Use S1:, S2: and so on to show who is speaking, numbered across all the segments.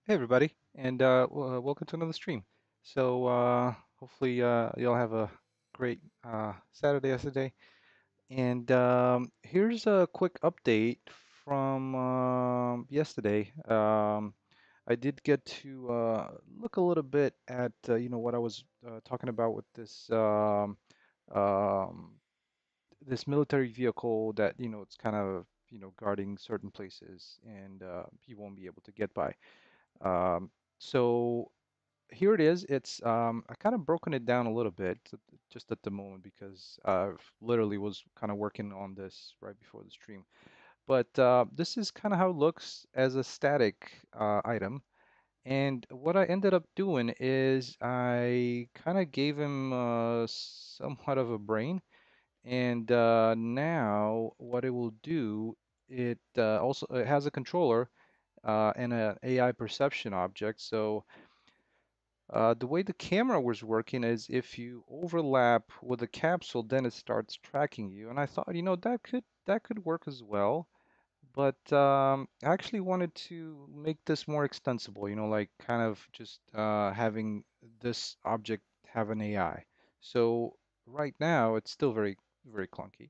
S1: Hey everybody, and welcome to another stream. So hopefully you'll have a great Saturday yesterday. And here's a quick update from yesterday. I did get to look a little bit at what I was talking about with um, this military vehicle that it's kind of guarding certain places and you won't be able to get by. Um, so here it is. I kind of broken it down a little bit just at the moment because I literally was kind of working on this right before the stream. But this is kind of how it looks as a static item. And what I ended up doing is I kind of gave him somewhat of a brain. And now what it will do, it has a controller and an AI perception object. So the way the camera was working is if you overlap with the capsule, then it starts tracking you. And I thought, that could work as well. But I actually wanted to make this more extensible, like kind of just having this object have an AI. So right now it's still very, very clunky.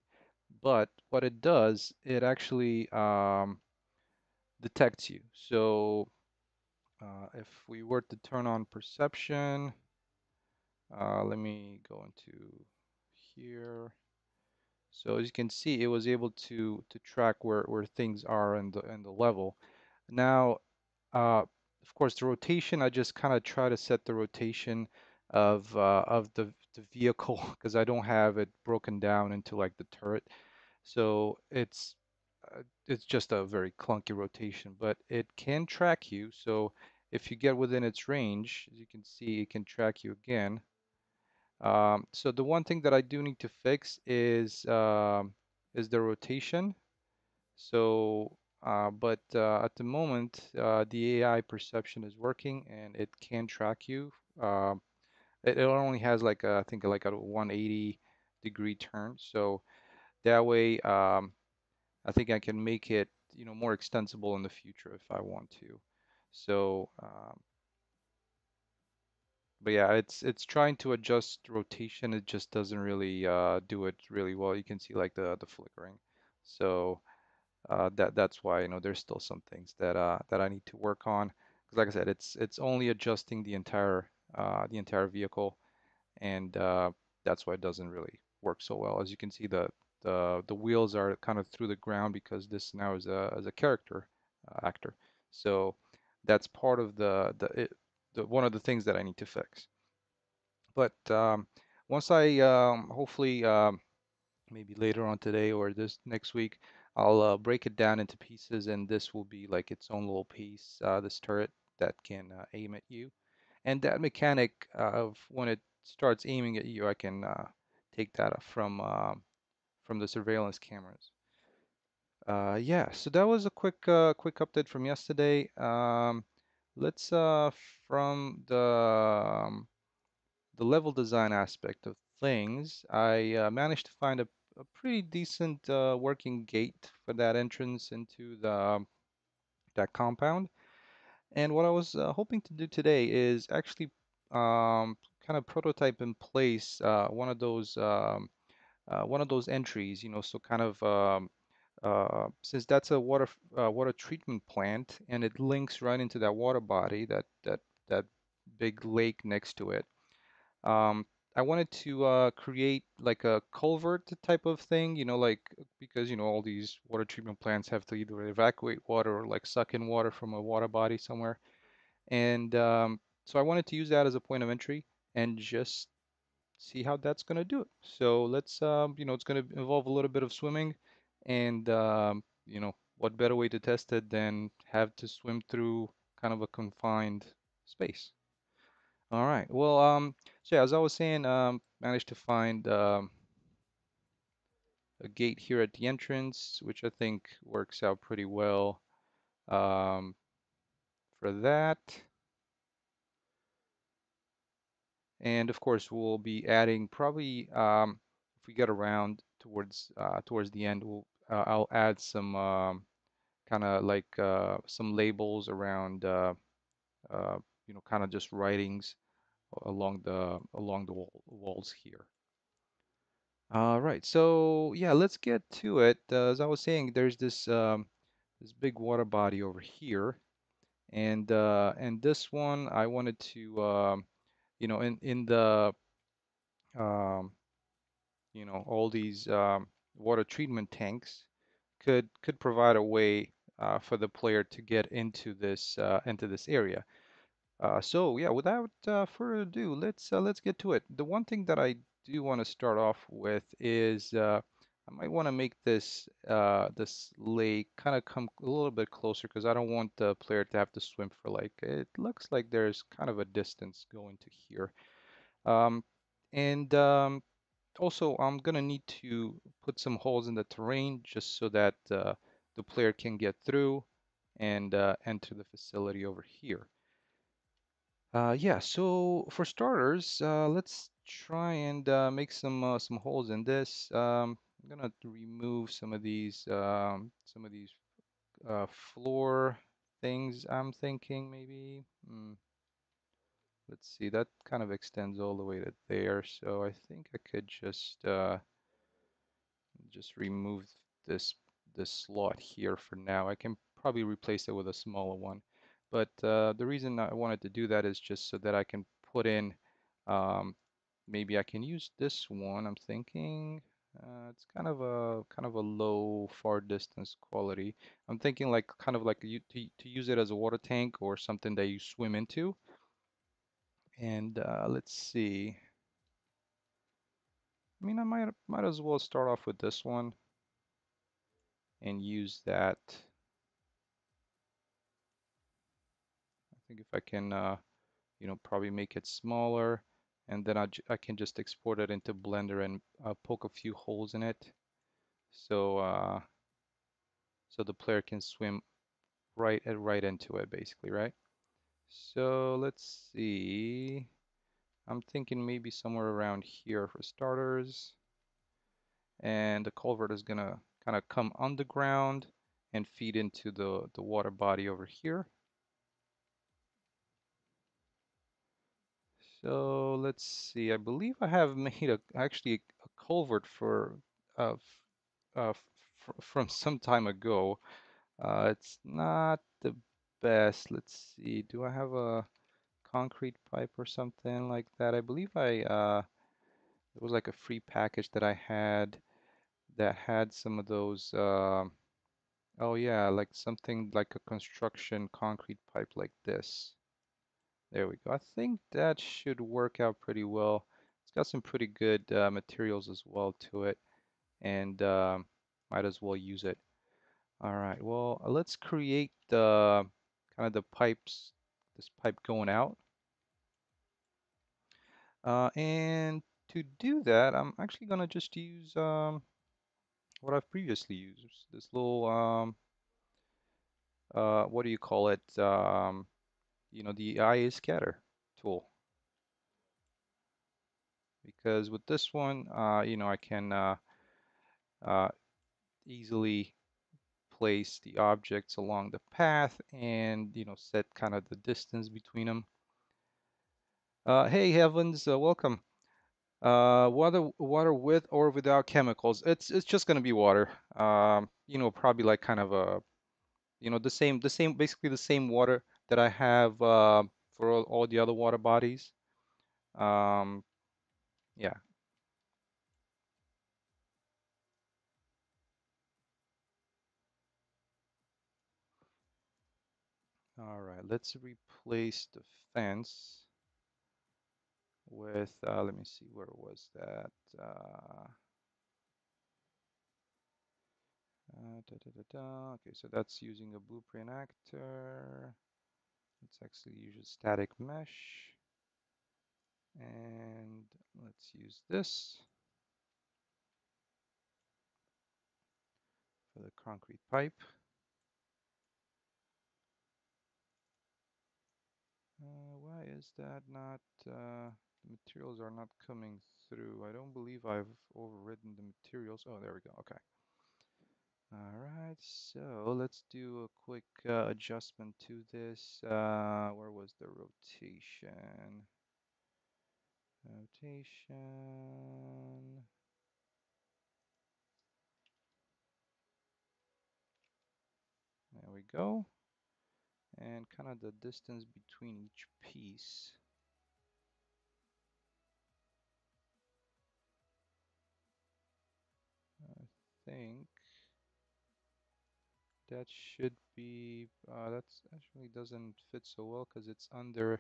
S1: But what it does, it actually detects you. So if we were to turn on perception, let me go into here. So as you can see, it was able to track where things are in the level. Now, of course, the rotation, I just kind of try to set the rotation of the vehicle because I don't have it broken down into like the turret. So it's just a very clunky rotation, but it can track you. So if you get within its range, as you can see, it can track you again. So the one thing that I do need to fix is the rotation. So, but at the moment, the AI perception is working and it can track you. Um, it only has like I think like a 180 degree turn. So that way, I think I can make it, more extensible in the future if I want to. So, but yeah, it's trying to adjust rotation. It just doesn't really do it really well. You can see like the flickering. So that's why there's still some things that I need to work on. Because like I said, it's only adjusting the entire vehicle, and that's why it doesn't really work so well. As you can see, the wheels are kind of through the ground because this now is a character actor. So that's part of the one of the things that I need to fix. But once I hopefully maybe later on today or this next week, I'll break it down into pieces, and this will be like its own little piece, this turret that can aim at you. And that mechanic of when it starts aiming at you, I can take that from the surveillance cameras. Yeah, so that was a quick update from yesterday. Let's from the level design aspect of things, I managed to find a pretty decent working gate for that entrance into that compound. And what I was hoping to do today is actually kind of prototype in place one of those entries, so kind of since that's a water treatment plant and it links right into that water body, that big lake next to it. Um, I wanted to create like a culvert type of thing, like because all these water treatment plants have to either evacuate water or like suck in water from a water body somewhere. And so I wanted to use that as a point of entry and just see how that's going to do it. So let's, it's going to involve a little bit of swimming, and what better way to test it than have to swim through kind of a confined space. All right. Well, so yeah, as I was saying, managed to find a gate here at the entrance, which I think works out pretty well um, for that. And of course, we'll be adding probably if we get around towards the end, I'll add some kind of like some labels around uh, kind of just writings along the walls here. All right, so yeah, let's get to it. As I was saying, there's this big water body over here, and this one I wanted to in the um, all these water treatment tanks could provide a way for the player to get into this area. So yeah, without further ado, let's get to it. The one thing that I do want to start off with is I might want to make this lake kind of come a little bit closer because I don't want the player to have to swim for like it looks like there's kind of a distance going to here. Um, and Also, I'm gonna need to put some holes in the terrain just so that the player can get through and enter the facility over here. Yeah, so for starters, let's try and make some holes in this. I'm gonna remove some of these floor things. I'm thinking maybe. Let's see, that kind of extends all the way to there, so I think I could just remove this this slot here for now. I can probably replace it with a smaller one. But the reason I wanted to do that is just so that I can put in, um, maybe I can use this one. I'm thinking it's kind of a low far distance quality. I'm thinking like kind of like to use it as a water tank or something that you swim into. And let's see. I mean, I might as well start off with this one and use that. I think if I can, probably make it smaller, and then I can just export it into Blender and poke a few holes in it, so so the player can swim right into it, basically, right? So let's see. I'm thinking maybe somewhere around here for starters, and the culvert is gonna kind of come underground and feed into the water body over here. So let's see. I believe I have made actually a culvert for uh, from some time ago. It's not the best. Let's see. Do I have a concrete pipe or something like that? I believe it was like a free package that I had that had some of those. Oh yeah, like something like a construction concrete pipe like this. There we go. I think that should work out pretty well. It's got some pretty good materials as well to it, and might as well use it. All right, well, let's create the kind of the pipes, this pipe going out. And to do that, I'm actually gonna just use what I've previously used, this little what do you call it? The IA scatter tool. Because with this one, I can uh, easily place the objects along the path and set kind of the distance between them. Hey Heavens, welcome. Water with or without chemicals. It's just gonna be water. Probably like kind of a the same basically the same water that I have for all the other water bodies. Um, yeah. All right. Let's replace the fence with let me see, where was that? Okay, so that's using a blueprint actor. Let's actually use a static mesh. And let's use this for the concrete pipe. Why is that not, the materials are not coming through. I don't believe I've overridden the materials. Oh, there we go. Okay. All right, so let's do a quick adjustment to this. Where was the rotation? Rotation. There we go. And kind of the distance between each piece. I think that should be, that's actually doesn't fit so well because it's under,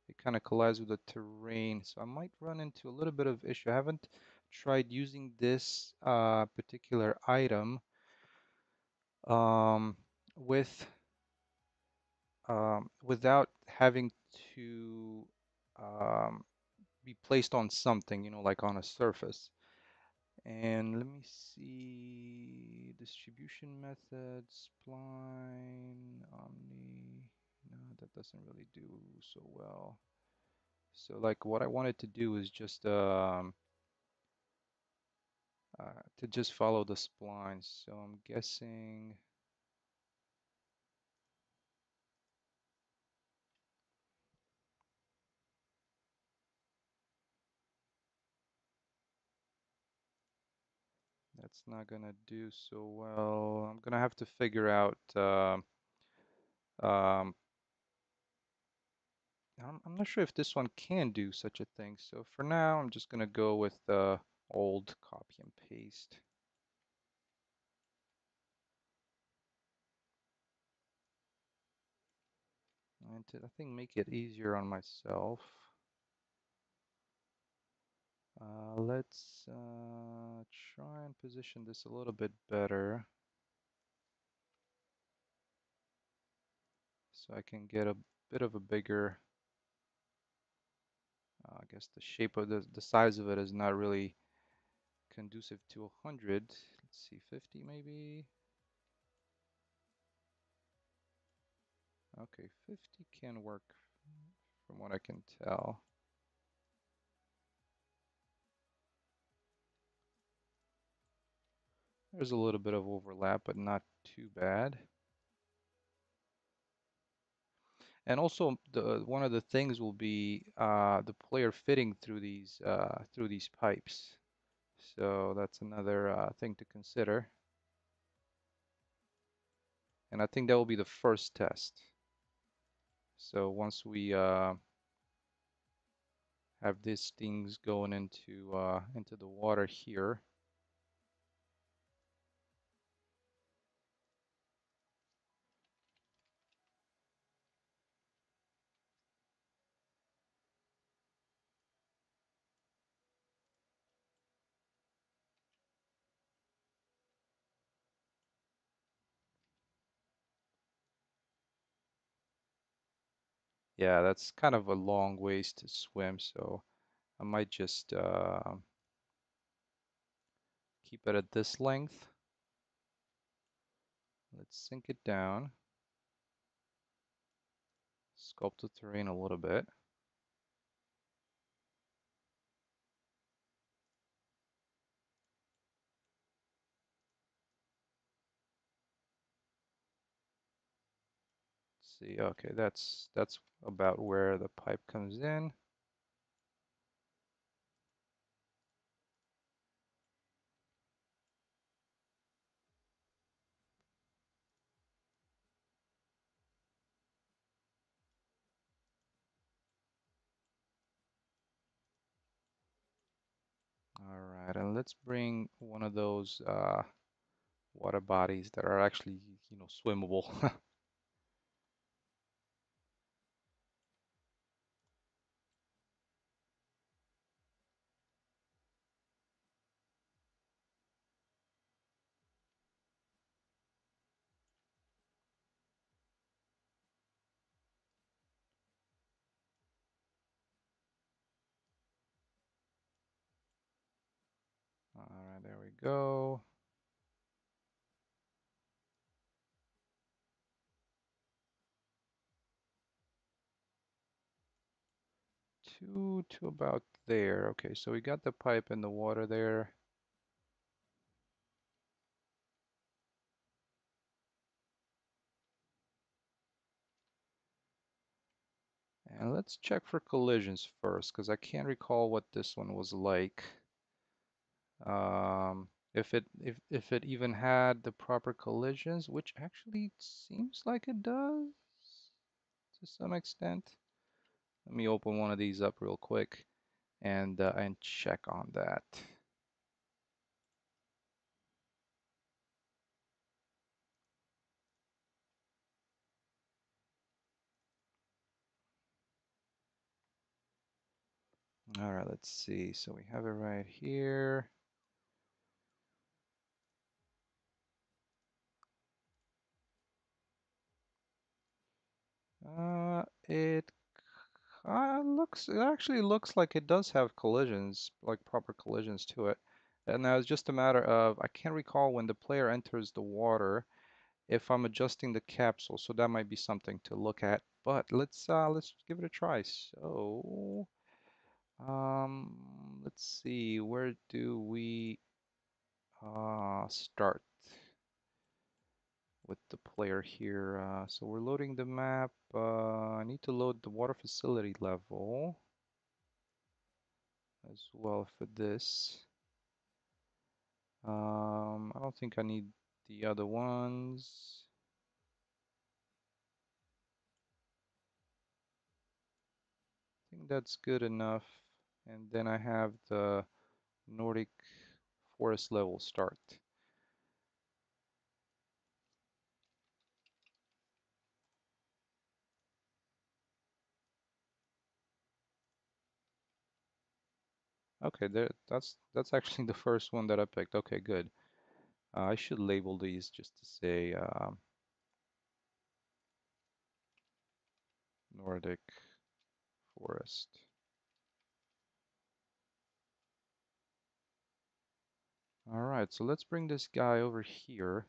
S1: it kind of collides with the terrain. So I might run into a little bit of issue. I haven't tried using this particular item um, with without having to um, be placed on something, like on a surface. And let me see, distribution methods, spline, omni. No, that doesn't really do so well. So like what I wanted to do is just to just follow the splines. So I'm guessing that's not gonna do so well. I'm gonna have to figure out um, I'm not sure if this one can do such a thing. So for now, I'm just gonna go with the old copy and paste. And to, I think, make it easier on myself, let's try and position this a little bit better so I can get a bit of a bigger, I guess the shape of the size of it is not really conducive to 100. Let's see, 50 maybe. Okay, 50 can work from what I can tell. There's a little bit of overlap, but not too bad. And also, the one of the things will be the player fitting through these pipes. So that's another thing to consider. And I think that will be the first test. So once we have these things going into the water here, yeah, that's kind of a long ways to swim. So I might just keep it at this length. Let's sink it down, sculpt the terrain a little bit. See, okay, that's about where the pipe comes in. All right, and let's bring one of those water bodies that are actually, swimmable. All right, there we go. 2 to about there. Okay, so we got the pipe in the water there. And let's check for collisions first, because I can't recall what this one was like. If it even had the proper collisions, which actually seems like it does to some extent. Let me open one of these up real quick and check on that. All right, let's see. So we have it right here. It it actually looks like it does have collisions, like proper collisions to it. And now it's just a matter of, I can't recall when the player enters the water if I'm adjusting the capsule, so that might be something to look at. But let's give it a try. So, let's see, where do we start with the player here? So we're loading the map. I need to load the water facility level as well for this. I don't think I need the other ones. I think that's good enough. And then I have the Nordic forest level start. Okay, that's actually the first one that I picked. Okay, good. I should label these just to say Nordic forest. All right, so let's bring this guy over here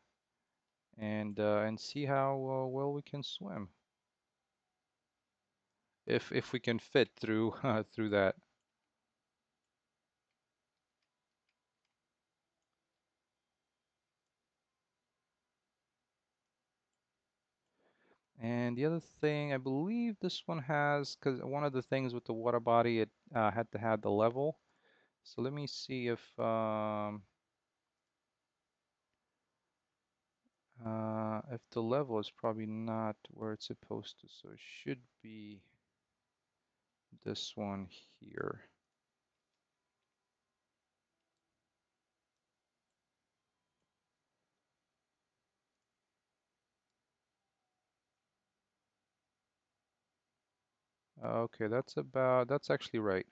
S1: and see how well we can swim. If we can fit through through that. And the other thing, I believe this one has, because one of the things with the water body, it had to have the level. So let me see if the level is probably not where it's supposed to. So it should be this one here. Okay, that's actually right.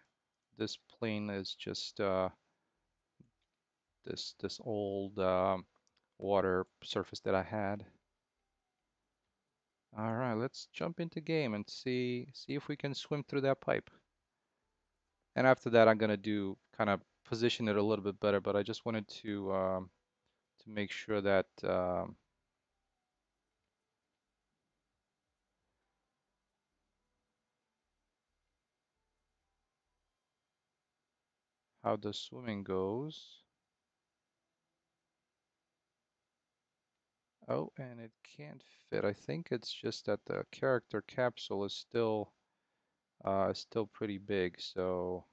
S1: This plane is just this old water surface that I had. All right, let's jump into game and see if we can swim through that pipe. And after that, I'm gonna do kind of position it a little bit better, but I just wanted to make sure that how the swimming goes. Oh, and it can't fit. I think it's just that the character capsule is still pretty big, so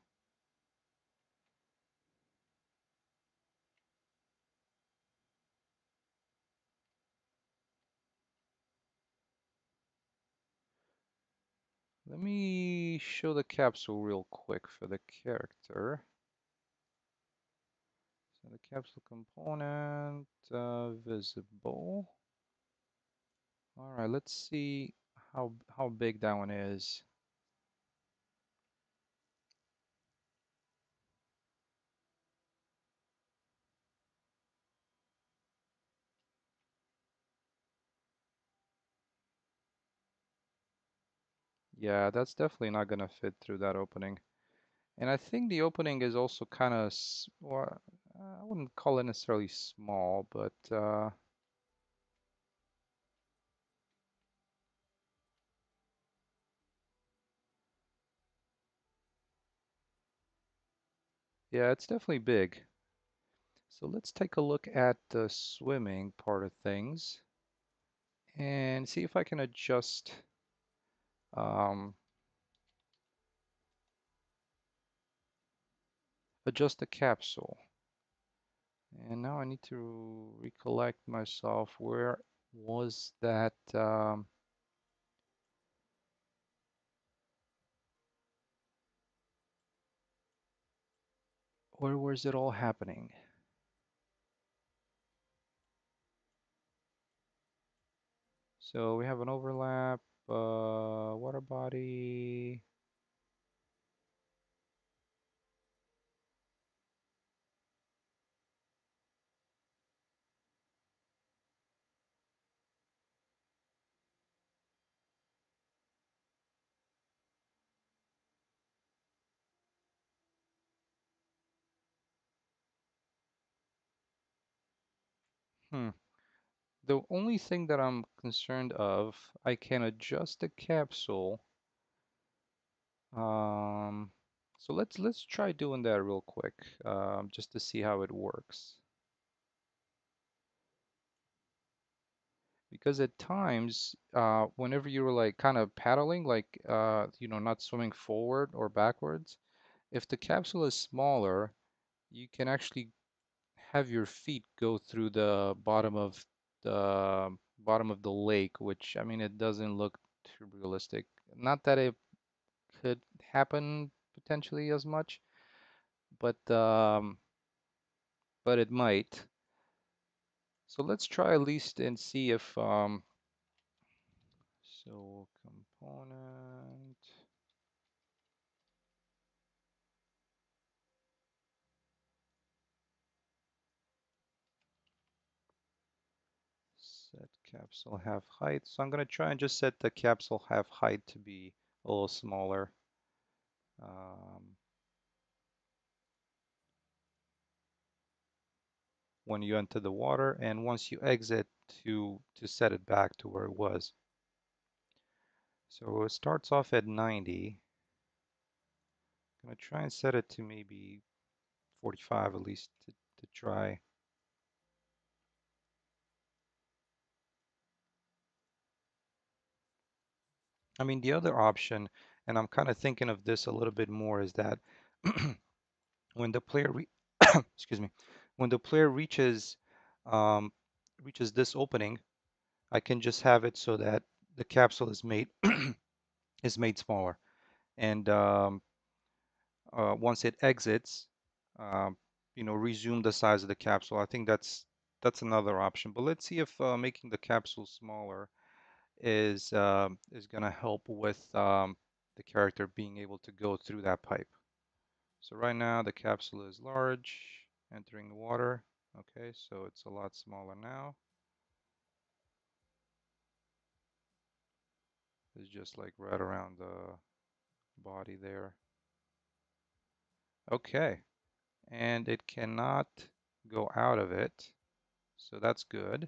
S1: let me show the capsule real quick for the character. So the capsule component visible. All right, let's see how big that one is. Yeah, that's definitely not gonna fit through that opening. And I think the opening is also kind of, well, I wouldn't call it necessarily small, but yeah, it's definitely big. So let's take a look at the swimming part of things and see if I can adjust um, adjust the capsule. And now I need to recollect myself. Where was that? Where was it all happening? So we have an overlap, water body. Hmm. The only thing that I'm concerned of, I can adjust the capsule. Um, so let's try doing that real quick, just to see how it works. Because at times, whenever you're like kind of paddling, like not swimming forward or backwards, if the capsule is smaller, you can actually have your feet go through the bottom of the lake, which I mean it doesn't look too realistic. Not that it could happen potentially as much, but it might. So let's try at least and see if so component set capsule half height. So I'm gonna try and just set the capsule half height to be a little smaller. Um, when you enter the water and once you exit to set it back to where it was. So it starts off at 90. I'm gonna try and set it to maybe 45 at least to try. I mean, the other option, and I'm kind of thinking of this a little bit more, is that when the player excuse me, when the player um, reaches this opening, I can just have it so that the capsule is made is made smaller, and once it exits, um, resume the size of the capsule. I think that's another option. But let's see if making the capsule smaller is gonna help with the character being able to go through that pipe. So right now the capsule is large, entering the water. Okay, so it's a lot smaller now. It's just like right around the body there. Okay, and it cannot go out of it, so that's good.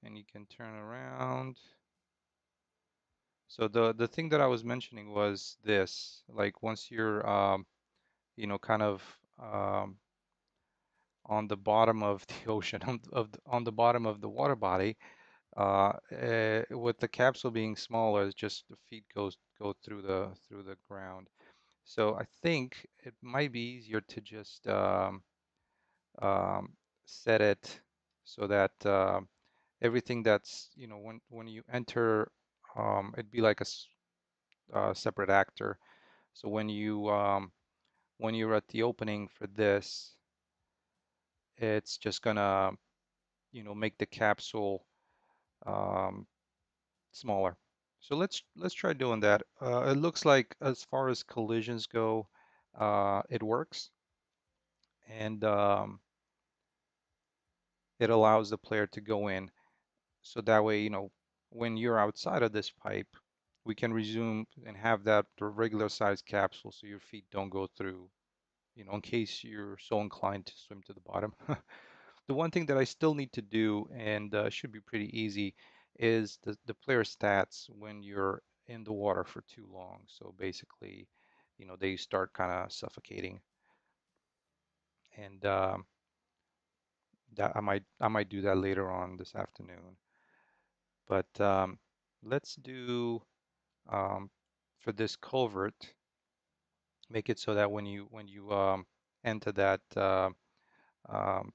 S1: And you can turn around. So the thing that I was mentioning was this, like once you're kind of um, on the bottom of the ocean, on the bottom of the water body, with the capsule being smaller, it's just the feet go through the ground. So I think it might be easier to just um, set it so that everything that's when you enter, it'd be like a separate actor. So when you're at the opening for this, it's just gonna make the capsule um, smaller. So let's try doing that. It looks like as far as collisions go, it works, and it allows the player to go in. So that way, when you're outside of this pipe, we can resume and have that the regular size capsule so your feet don't go through, in case you're so inclined to swim to the bottom. The one thing that I still need to do, and should be pretty easy, is the player stats when you're in the water for too long. So basically, they start kind of suffocating, and that I might do that later on this afternoon. But let's do um, for this culvert. Make it so that when you enter that um,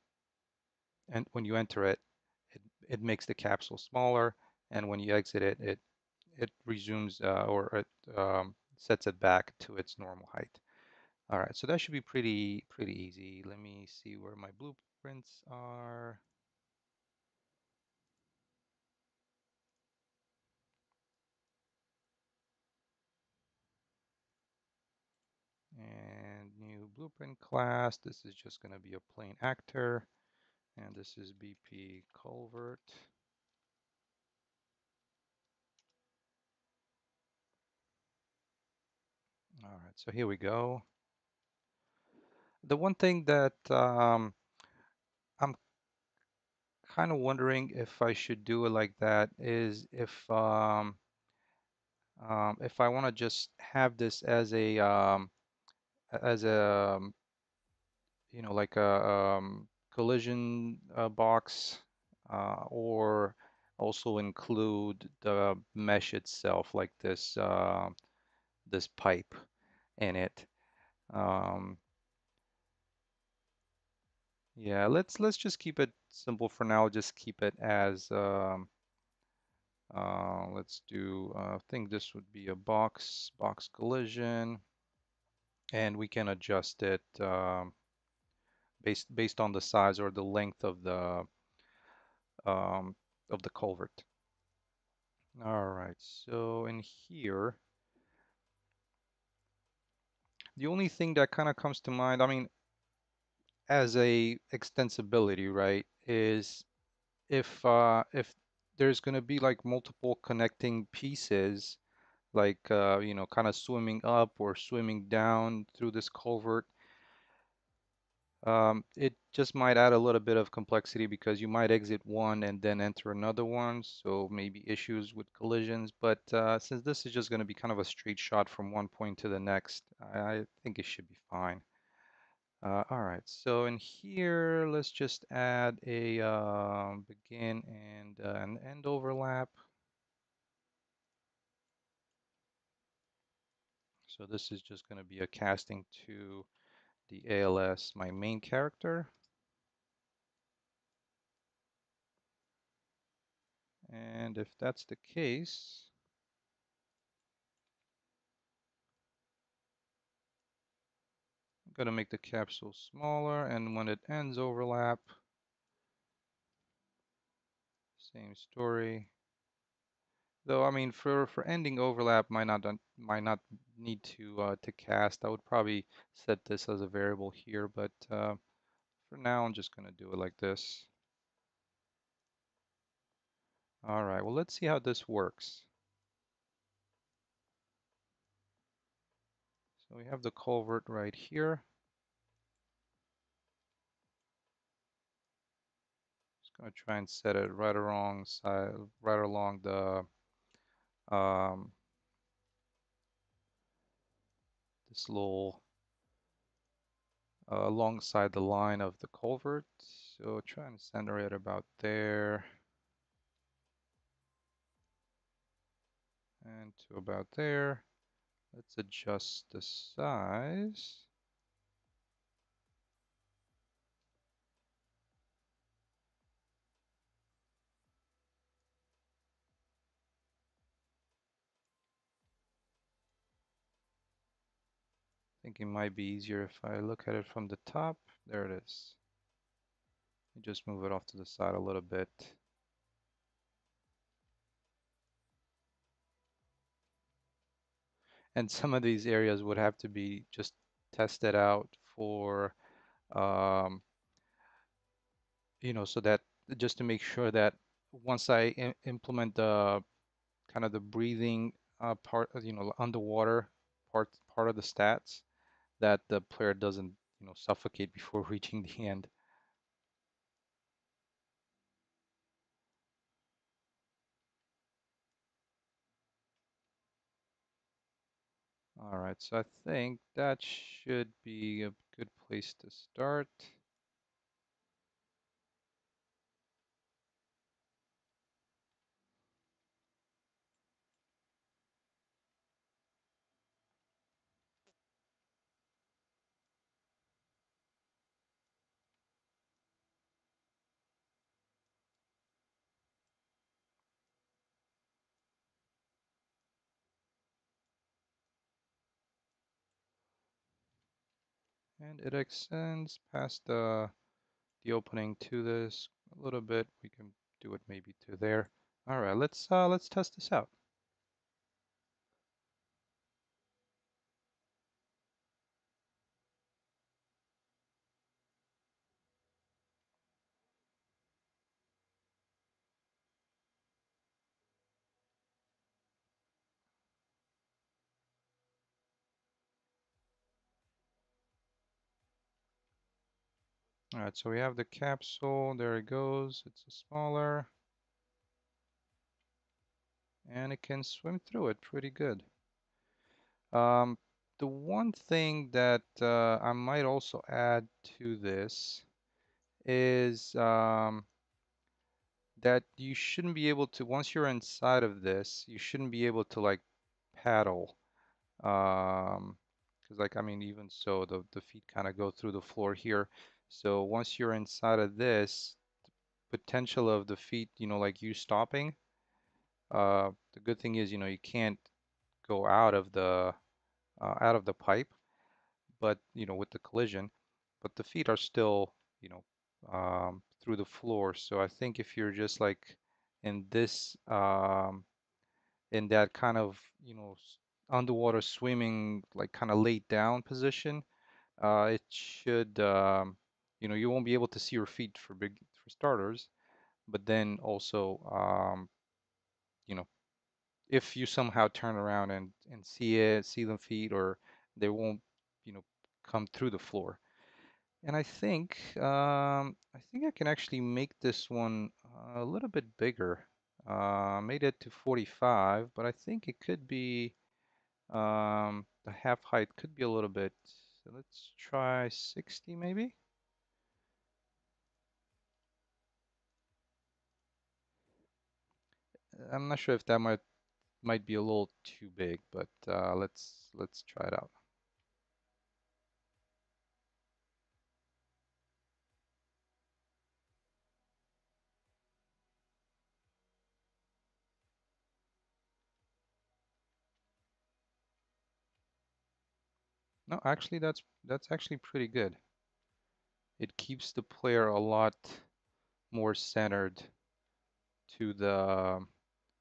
S1: and when you enter it, it makes the capsule smaller, and when you exit it, it resumes or it sets it back to its normal height. All right, so that should be pretty easy. Let me see where my blueprints are. And new blueprint class. This is just going to be a plain actor. And this is BP Culvert. All right, so here we go. The one thing that I'm kind of wondering if I should do it like that is if I want to just have this as a like a collision box, or also include the mesh itself, like this pipe in it. Um, yeah, let's just keep it simple for now. Just keep it as let's do. I think this would be a box collision, and we can adjust it based on the size or the length um, of the culvert. All right, so in here, the only thing that kind of comes to mind, I mean, as a extensibility, right, is if there's going to be like multiple connecting pieces, like kind of swimming up or swimming down through this culvert. It just might add a little bit of complexity because you might exit one and then enter another one, so maybe issues with collisions. But since this is just going to be kind of a straight shot from one point to the next, I think it should be fine. All right, so in here, let's just add a begin and an end overlap. So this is just going to be a casting to the ALS, my main character. And if that's the case, I'm going to make the capsule smaller, and when it ends overlap, same story. Though I mean, for ending overlap, might not need to cast. I would probably set this as a variable here, but for now, I'm just going to do it like this. All right, well, let's see how this works. So we have the culvert right here. Just going to try and set it right along side, right along the um, this little alongside the line of the culvert. So try and center it about there and to about there. Let's adjust the size. I think it might be easier if I look at it from the top. There it is. You just move it off to the side a little bit. And some of these areas would have to be just tested out for, um, so that just to make sure that once I implement the kind of the breathing part, underwater part of the stats, that the player doesn't, suffocate before reaching the end. All right, so I think that should be a good place to start. And it extends past the opening to this a little bit. We can do it maybe to there. All right, let's test this out. All right, so we have the capsule. There it goes. It's a smaller, and it can swim through it pretty good. Um, the one thing that I might also add to this is that you shouldn't be able to, once you're inside of this, you shouldn't be able to like paddle. Because like, I mean, even so, the feet kind of go through the floor here. So once you're inside of this, potential of the feet, like you stopping, the good thing is, you can't go out of the pipe, but with the collision, but the feet are still, through the floor. So I think if you're just like in this, in that kind of, underwater swimming, like kind of laid down position, it should, you won't be able to see your feet for starters, but then also, you know, if you somehow turn around and see them feet, or they won't, you know, come through the floor. And I think I can actually make this one a little bit bigger. Made it to 45, but I think it could be the half height could be a little bit. So let's try 60 maybe. I'm not sure if that might be a little too big, but let's try it out. No, actually that's actually pretty good. It keeps the player a lot more centered to the.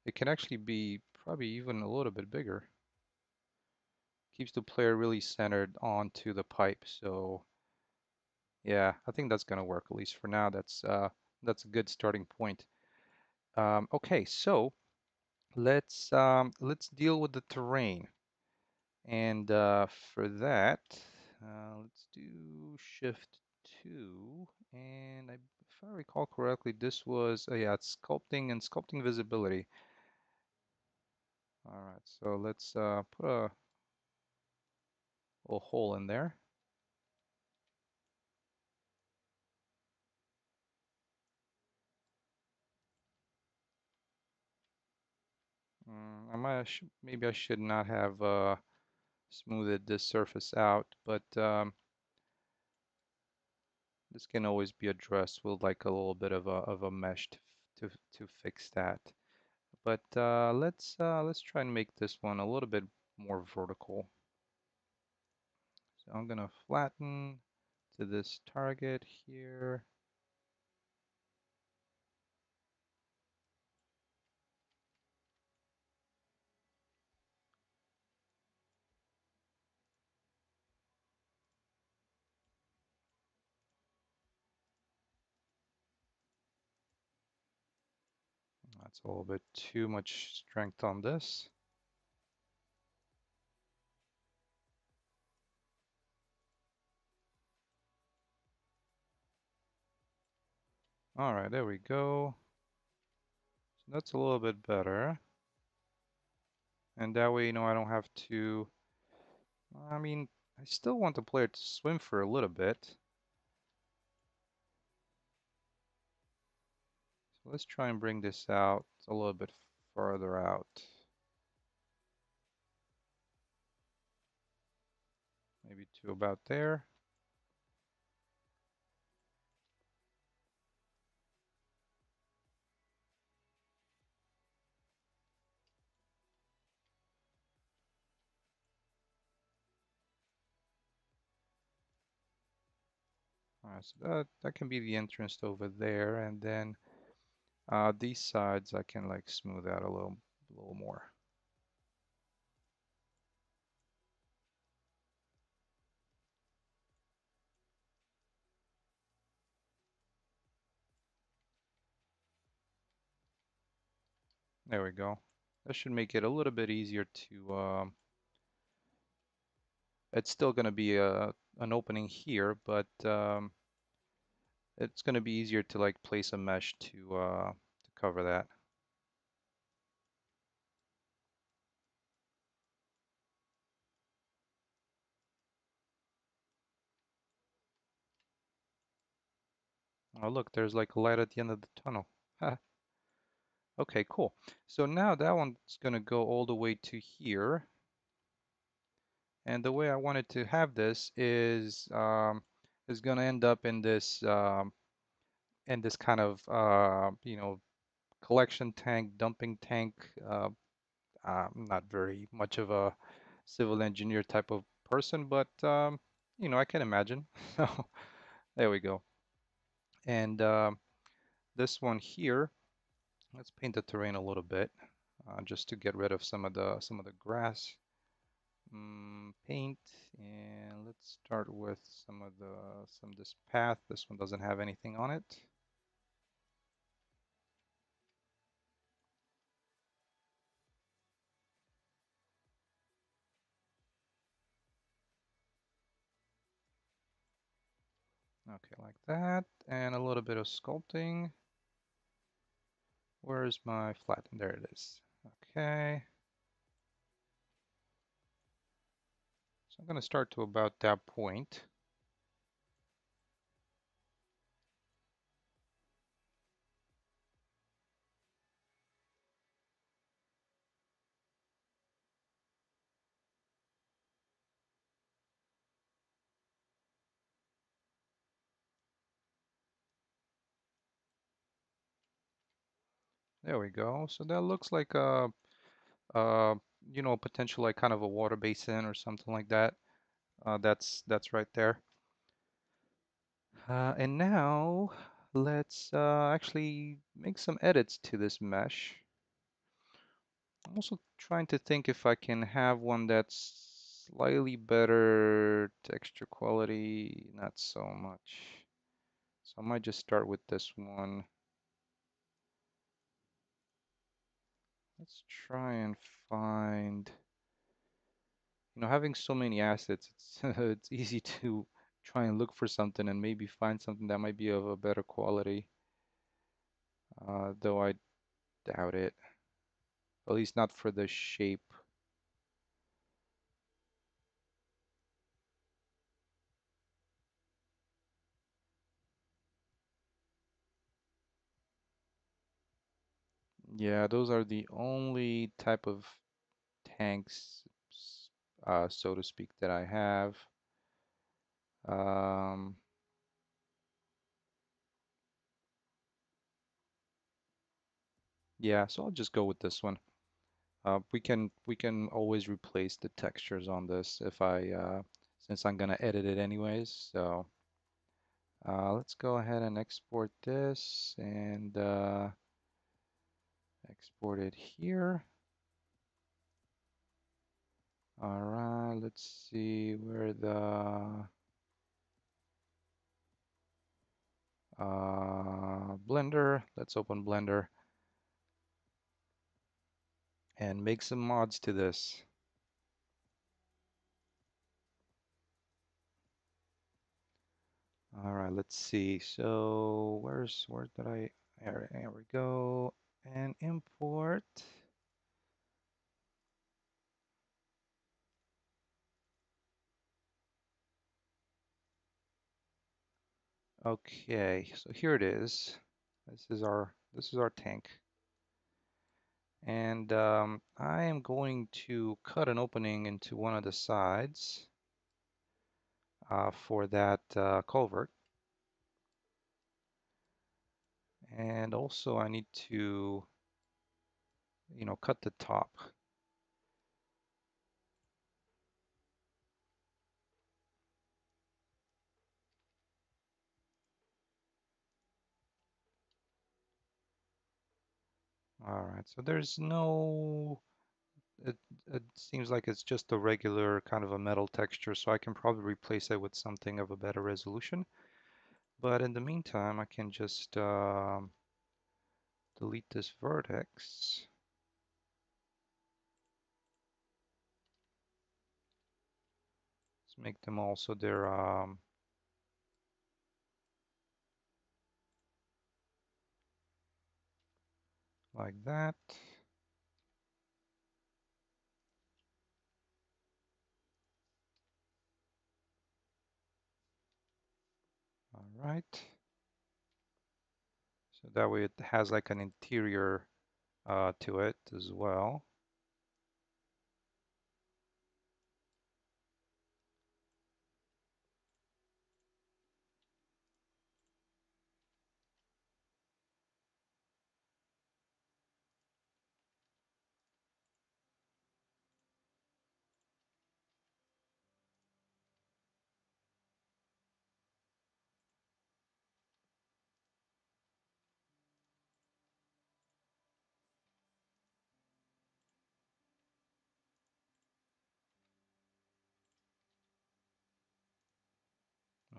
S1: It can actually be probably even a little bit bigger. Keeps the player really centered onto the pipe. So yeah, I think that's gonna work at least for now. That's a good starting point. Okay, so let's deal with the terrain. And for that, let's do Shift 2. And if I recall correctly, this was, yeah, it's sculpting and sculpting visibility. All right, so let's put a little hole in there. Maybe I should not have smoothed this surface out, but this can always be addressed with like a little bit of a mesh to fix that. But let's try and make this one a little bit more vertical. So I'm gonna flatten to this target here. That's a little bit too much strength on this. All right, there we go. So that's a little bit better. And that way, I don't have to, I mean, I still want the player to swim for a little bit. So let's try and bring this out a little bit further out. Maybe to about there. So that can be the entrance over there, and then these sides I can like smooth out a little more. There we go. That should make it a little bit easier to, it's still going to be an opening here, but it's going to be easier to like place a mesh to cover that. Oh, look, there's like a light at the end of the tunnel. Okay, cool. So now that one's going to go all the way to here. And the way I wanted to have this is going to end up in this kind of collection tank, dumping tank. I'm not very much of a civil engineer type of person, but I can imagine. So there we go. And this one here, let's paint the terrain a little bit, just to get rid of some of the grass. Paint, and let's start with some of this path. This one doesn't have anything on it. Okay, like that, and a little bit of sculpting. Where's my flat? There it is. Okay. So I'm going to start to about that point. There we go. So that looks like a potential like kind of a water basin or something like that. That's right there. And now let's actually make some edits to this mesh. I'm also trying to think if I can have one that's slightly better texture quality, not so much. So I might just start with this one. Let's try and find, having so many assets, it's it's easy to try and look for something and maybe find something that might be of a better quality. Though I doubt it. At least not for the shape. Yeah, those are the only type of tanks, so to speak, that I have. Um, yeah, so I'll just go with this one. We can always replace the textures on this if since I'm gonna edit it anyways. So let's go ahead and export this and export it here. All right, let's see where the Blender. Let's open Blender and make some mods to this. All right, let's see. So where did I? There we go. And import. Okay, so here it is. This is our tank, and I am going to cut an opening into one of the sides for that culvert, and also I need to, cut the top. All right, so there's no, it, it seems like it's just a regular kind of a metal texture, so I can probably replace it with something of a better resolution. But in the meantime, I can just delete this vertex. Let's make them also their like that. All right. So that way it has like an interior to it as well.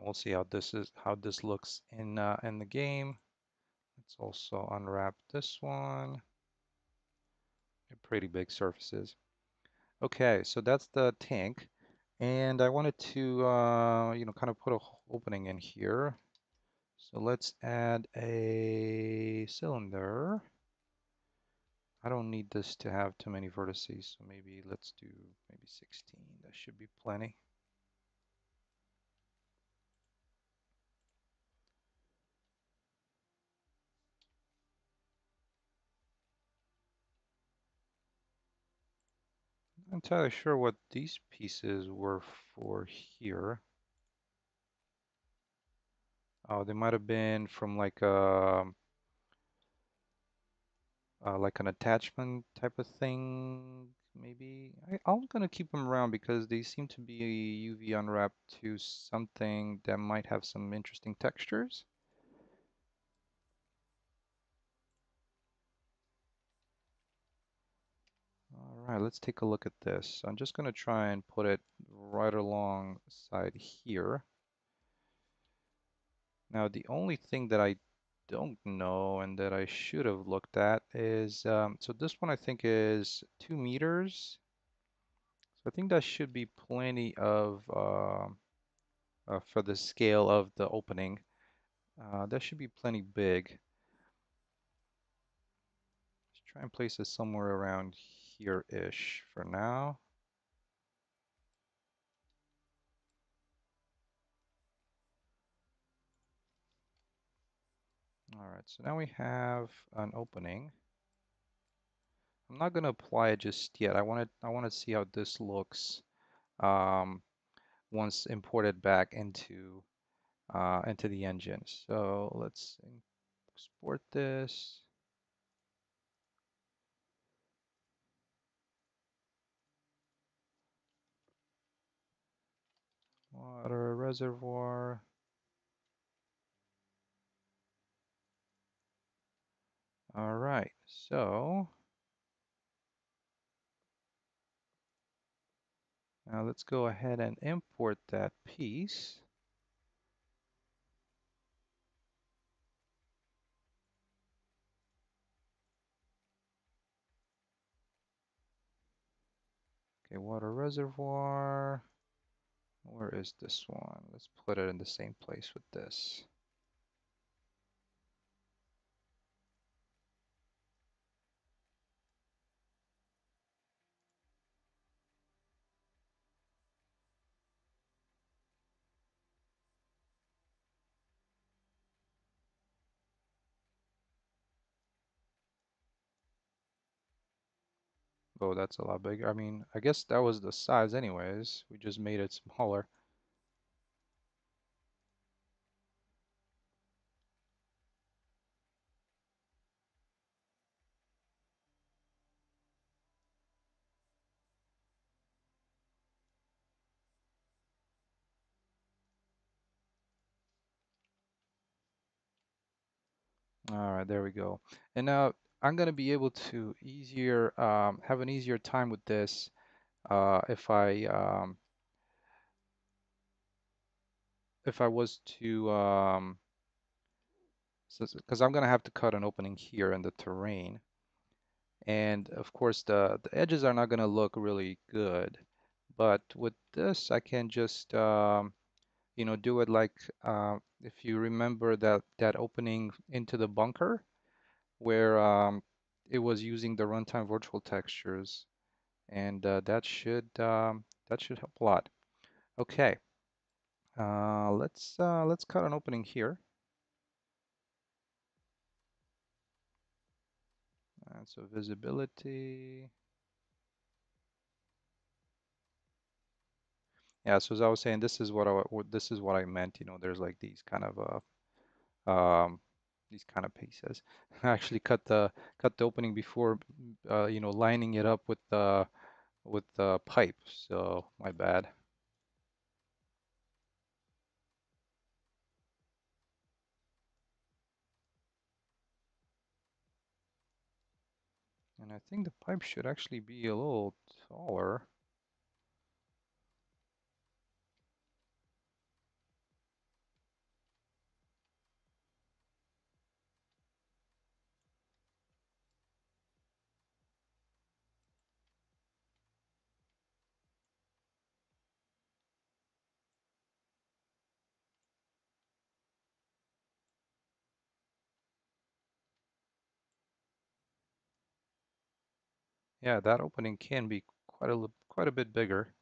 S1: We'll see how this looks in the game. Let's also unwrap this one. They're pretty big surfaces. Okay, so that's the tank, and I wanted to kind of put a opening in here. So let's add a cylinder. I don't need this to have too many vertices, so maybe let's do maybe 16. That should be plenty. Not entirely sure what these pieces were for here. Oh, they might have been from like an attachment type of thing, maybe. I'm gonna keep them around because they seem to be UV unwrapped to something that might have some interesting textures. All right, let's take a look at this. I'm just gonna try and put it right alongside here. Now, the only thing that I don't know and that I should have looked at is, so this one I think is 2 meters. So I think that should be plenty of for the scale of the opening. That should be plenty big. Let's try and place it somewhere around here-ish for now. All right, so now we have an opening. I'm not going to apply it just yet. I want to see how this looks um, once imported back into the engine. So let's export this. Water reservoir. All right, so now let's go ahead and import that piece. Okay, water reservoir. Where is this one? Let's put it in the same place with this. Oh, that's a lot bigger. I mean, I guess that was the size anyways. We just made it smaller. All right, there we go. And now I'm gonna be able to easier have an easier time with this if I was to because I'm gonna have to cut an opening here in the terrain, and of course the edges are not gonna look really good. But with this, I can just do it like if you remember that opening into the bunker where it was using the runtime virtual textures, and that should help a lot. Okay, let's cut an opening here. And so visibility. Yeah, so as I was saying, this is what I meant. There's like um, these kind of pieces. I actually cut the opening before lining it up with the pipe. So my bad. And I think the pipe should actually be a little taller. Yeah, that opening can be quite a bit bigger.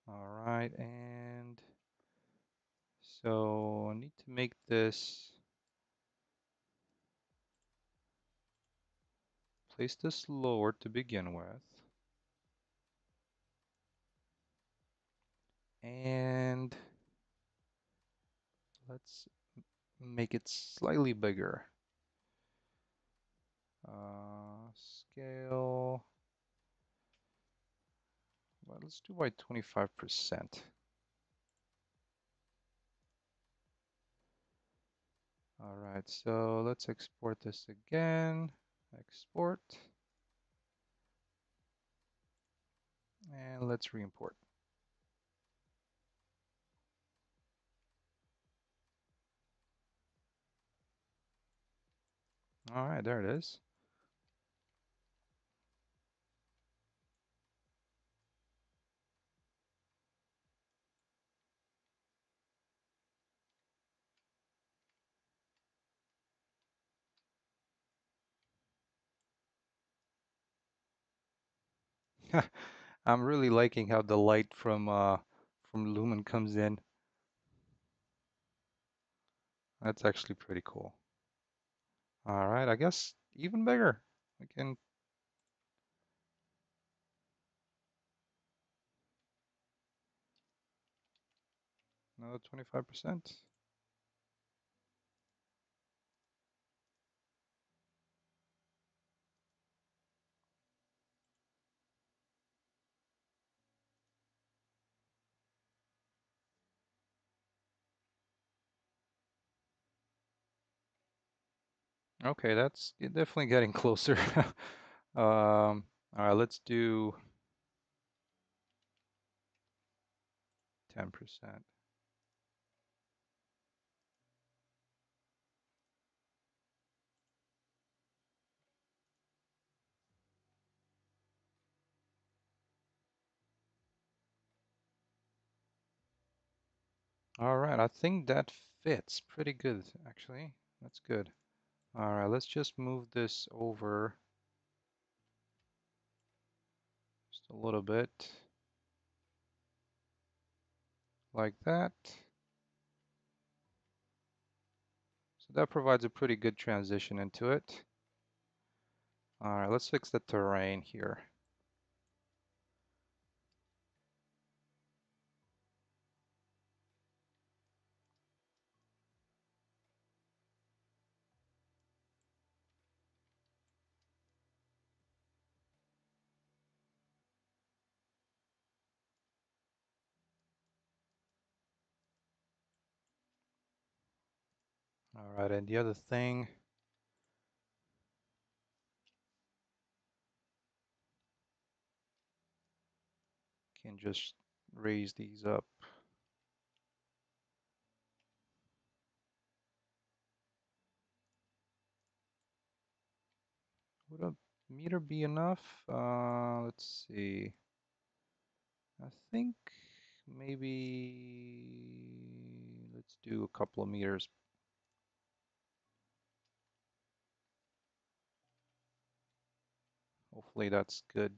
S1: All right, and so I need to make this, place this lower to begin with. And let's make it slightly bigger. Scale, well, let's do by 25%. All right, so let's export this again. Export, and let's re-import. All right, there it is. I'm really liking how the light from Lumen comes in. That's actually pretty cool. All right, I guess even bigger. We can another 25%. Okay, that's definitely getting closer. All right, let's do 10%. All right, I think that fits pretty good, actually. That's good. All right, let's just move this over just a little bit like that. So that provides a pretty good transition into it. All right, let's fix the terrain here. right, and the other thing, can just raise these up. Would a meter be enough? Let's see. I think maybe let's do a couple of meters. Hopefully that's good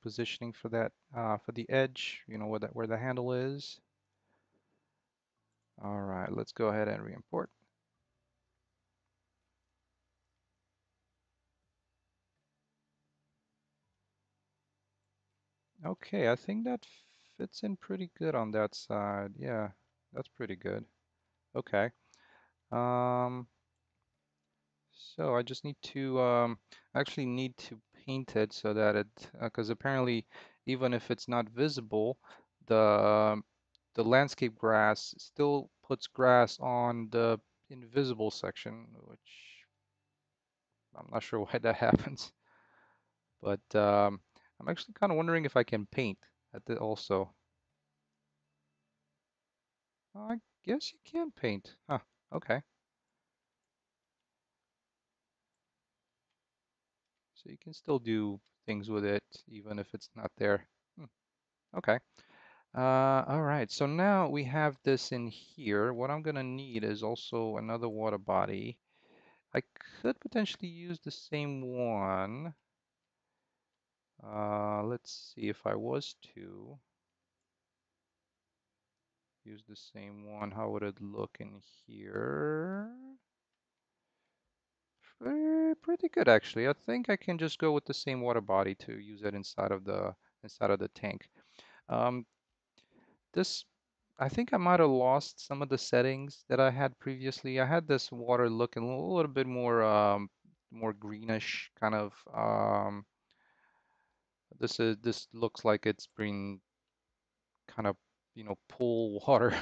S1: positioning for that, for the edge, you know, where the handle is. All right, let's go ahead and re-import. Okay, I think that fits in pretty good on that side. Yeah, that's pretty good. Okay. Um, so I just need to actually need to paint it so that it, because apparently even if it's not visible, the the landscape grass still puts grass on the invisible section, which I'm not sure why that happens. But I'm actually kind of wondering if I can paint at the also. I guess you can paint. Huh. Okay. So you can still do things with it even if it's not there. Hmm. Okay. All right. So now we have this in here. What I'm gonna need is also another water body. I could potentially use the same one. Let's see if I was to use the same one, how would it look in here? Pretty good actually. I think I can just go with the same water body to use it inside of the tank. Um, this I think I might have lost some of the settings that I had previously. I had this water looking a little bit more greenish kind of this looks like it's been kind of, you know, pool water.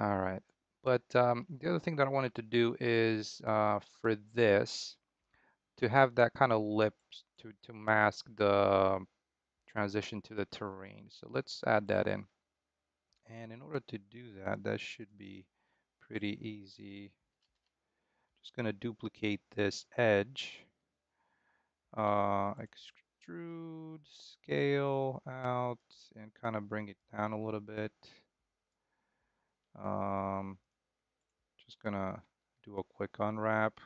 S1: All right. But the other thing that I wanted to do is for this to have that kind of lip to mask the transition to the terrain. So let's add that in. And in order to do that, that should be pretty easy. Just going to duplicate this edge, extrude, scale out, and kind of bring it down a little bit. Um, just going to do a quick unwrap.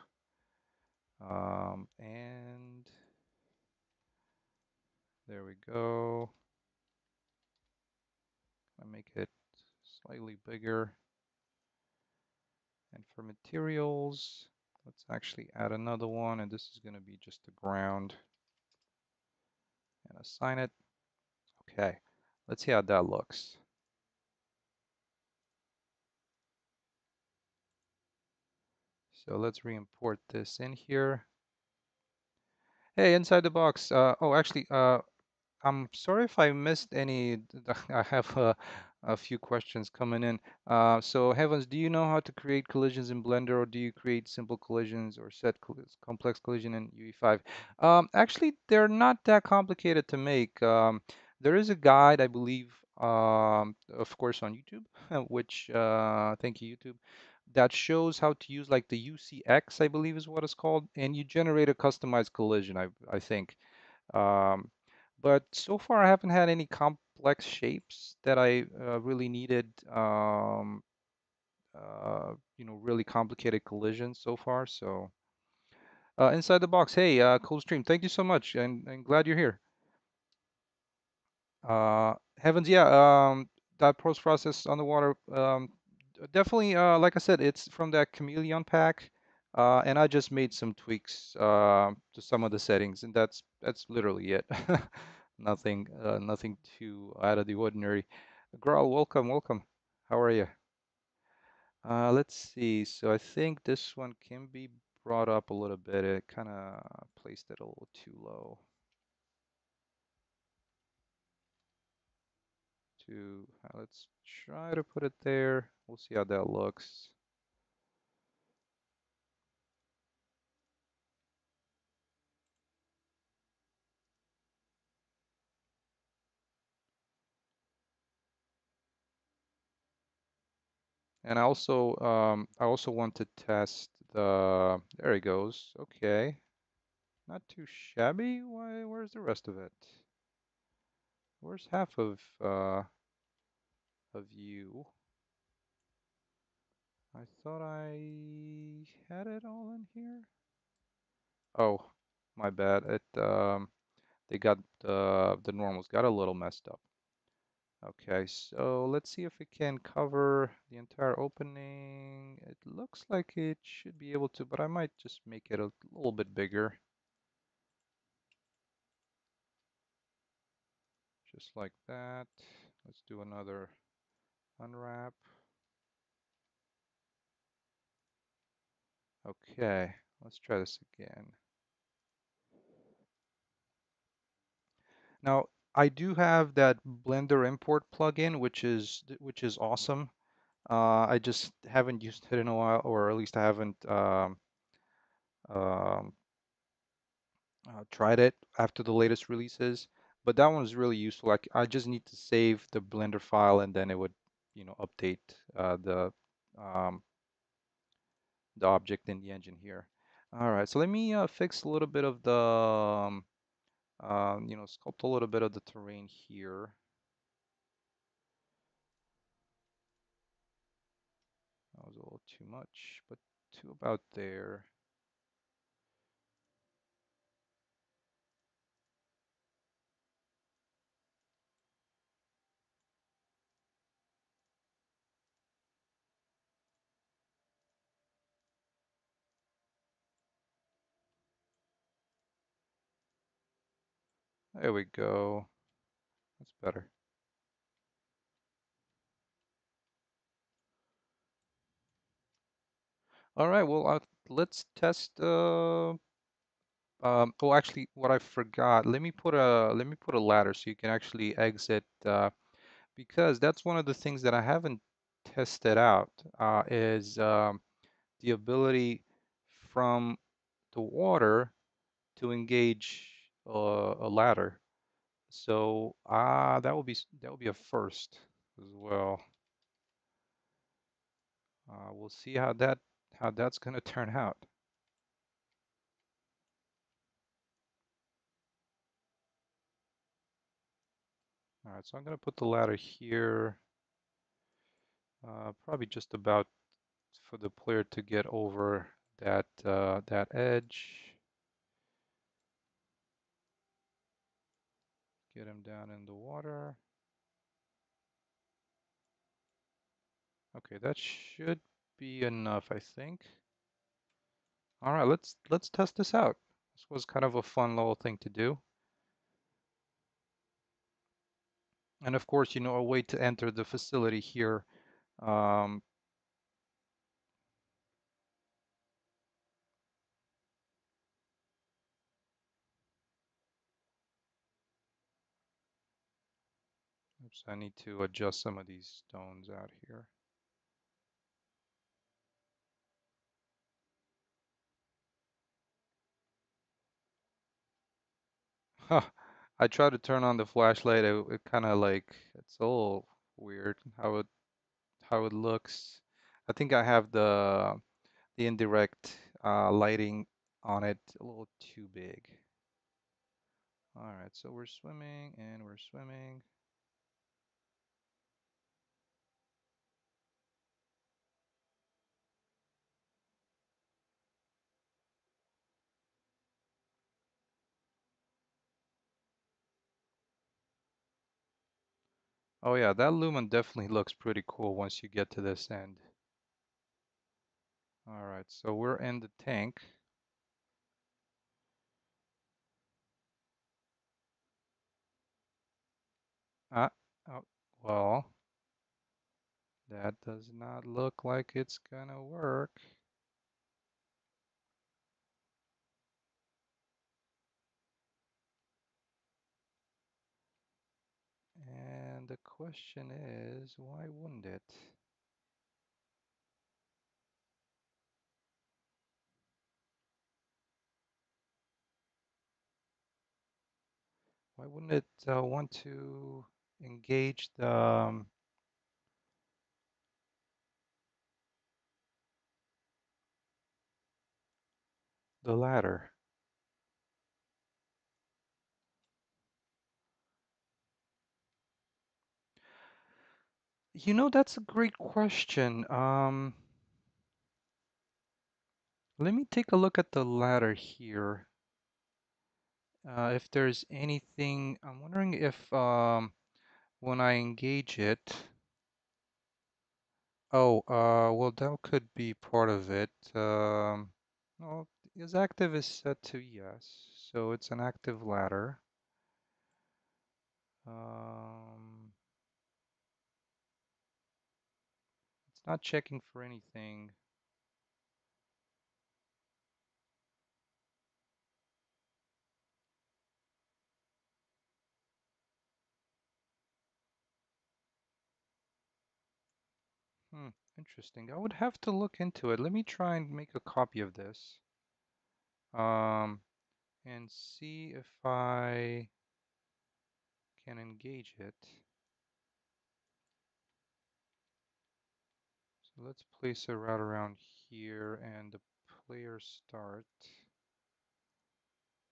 S1: And there we go. I make it slightly bigger. And for materials, let's actually add another one, and this is going to be just the ground, and assign it. Okay, let's see how that looks. So let's re-import this in here. Hey, inside the box. Oh, actually, I'm sorry if I missed any. I have a few questions coming in. So Heavens, do you know how to create collisions in Blender, or do you create simple collisions or set complex collision in UE5? Actually, they're not that complicated to make. There is a guide, I believe, of course, on YouTube, which thank you, YouTube, that shows how to use like the UCX, I believe is what it's called, and you generate a customized collision, I think. Um, but so far, I haven't had any complex shapes that I really needed, you know, really complicated collisions so far. So, inside the box, hey, cool stream. Thank you so much, and glad you're here. Heavens, yeah, that post process underwater, definitely, like I said, it's from that Chameleon pack, and I just made some tweaks to some of the settings, and that's literally it. Nothing too out of the ordinary. Graal, welcome, welcome. How are you? Let's see. So I think this one can be brought up a little bit. It kind of placed it a little too low. Let's try to put it there. We'll see how that looks. And I also want to test there it goes. Okay. Not too shabby. Where's the rest of it? Where's half of you? I thought I had it all in here. Oh, my bad. They got the normals got a little messed up. Okay, so let's see if we can cover the entire opening. It looks like it should be able to, but I might just make it a little bit bigger, just like that. Let's do another unwrap. Okay, let's try this again. Now, I do have that Blender import plugin, which is awesome. I just haven't used it in a while, or at least I haven't um, tried it after the latest releases. But that one is really useful. Like I just need to save the Blender file, and then it would, update uh, the um, the object in the engine here. All right, so let me fix a little bit of the sculpt a little bit of the terrain here. That was a little too much, but to about there. There we go. That's better. All right, well, let's test. Oh, actually, what I forgot. Let me put a ladder so you can actually exit. Because that's one of the things that I haven't tested out. Is the ability from the water to engage a ladder. So that will be a first as well. We'll see how that's gonna turn out. All right, so I'm gonna put the ladder here, probably just about for the player to get over that edge, get him down in the water. Okay, that should be enough, I think. All right, let's test this out. This was kind of a fun little thing to do. And of course, a way to enter the facility here. Um, Oops, I need to adjust some of these stones out here. Huh. I tried to turn on the flashlight. It kind of like it's a little weird how it looks. I think I have the indirect lighting on it a little too big. All right, so we're swimming and we're swimming. Oh yeah, that lumen definitely looks pretty cool once you get to this end. All right, so we're in the tank. Ah, oh, well, that does not look like it's gonna work. And the question is, why wouldn't it? Why wouldn't it want to engage The ladder. That's a great question. Let me take a look at the ladder here. If there's anything, I'm wondering if when I engage it, oh, well, that could be part of it. Well, is active is set to yes, so it's an active ladder. Um, it's not checking for anything. Hmm, interesting. I would have to look into it. Let me try and make a copy of this. Um, and see if I can engage it. So let's place it right around here, and the player start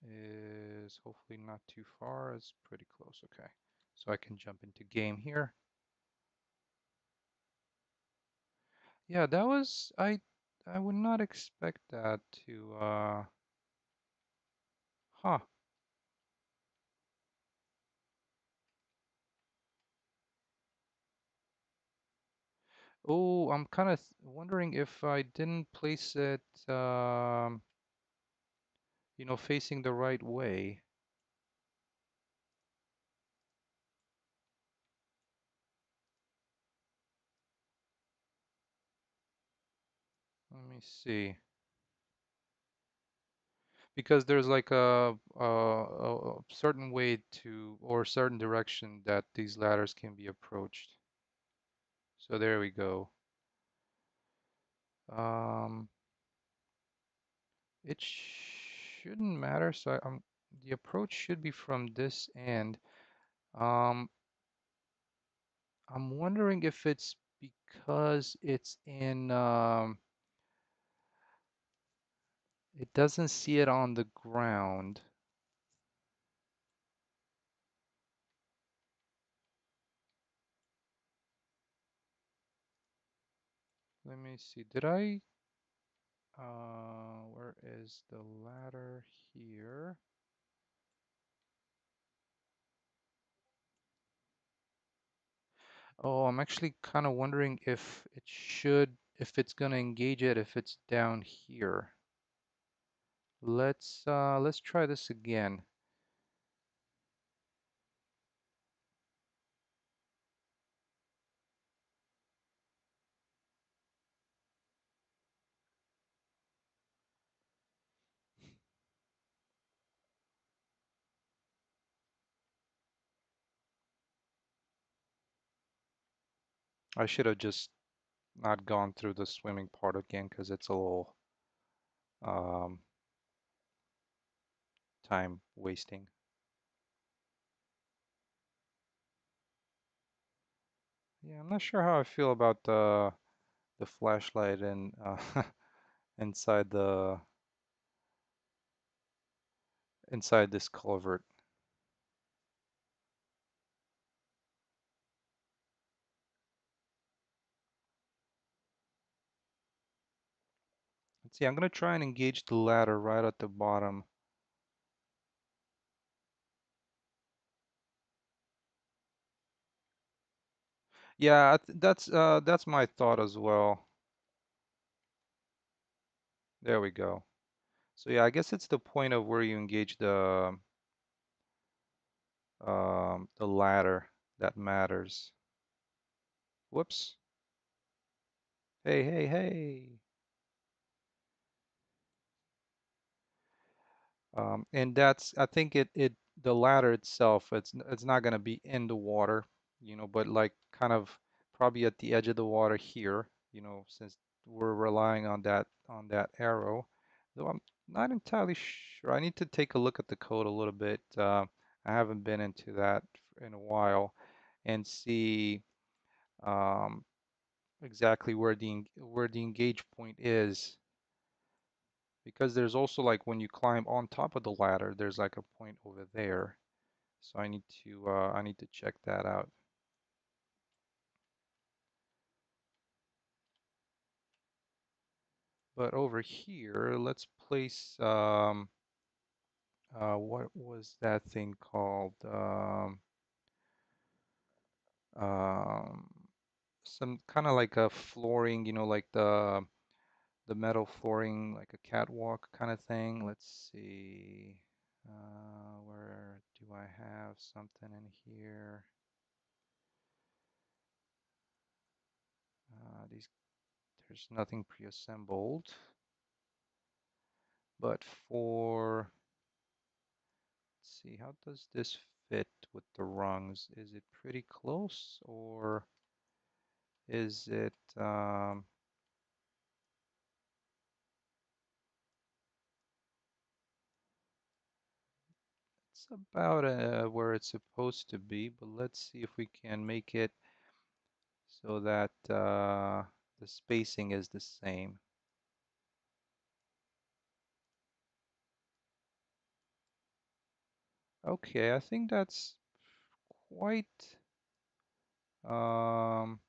S1: is hopefully not too far. It's pretty close. Okay. So I can jump into game here. Yeah, that was I would not expect that to huh. Oh, I'm kind of wondering if I didn't place it facing the right way. Let me see. Because there's like a certain way to or certain direction that these ladders can be approached. So there we go. Um, it shouldn't matter. So the approach should be from this end. Um, I'm wondering if it's because it's in it doesn't see it on the ground. Let me see. Did I where is the ladder here? Oh, I'm actually kind of wondering if it's gonna engage it if it's down here. Let's try this again. I should have just not gone through the swimming part again because it's a little um, time wasting. Yeah, I'm not sure how I feel about the flashlight and inside the inside this culvert. Let's see, I'm gonna try and engage the ladder right at the bottom. Yeah, that's my thought as well. There we go. So yeah, I guess it's the point of where you engage the ladder that matters. Whoops. Hey, hey, hey. And that's I think the ladder itself it's not going to be in the water, but like kind of probably at the edge of the water here, since we're relying on that arrow. Though I'm not entirely sure. I need to take a look at the code a little bit. I haven't been into that in a while and see um, exactly where the engage point is. because there's also like when you climb on top of the ladder, there's like a point over there. So I need to check that out. But over here, let's place what was that thing called? Um, some kind of like a flooring, like the metal flooring, like a catwalk kind of thing. Let's see. Where do I have something in here? There's nothing pre-assembled, but let's see, how does this fit with the rungs? Is it pretty close, or is it, it's about where it's supposed to be, but let's see if we can make it so that the spacing is the same. Okay, I think that's quite um,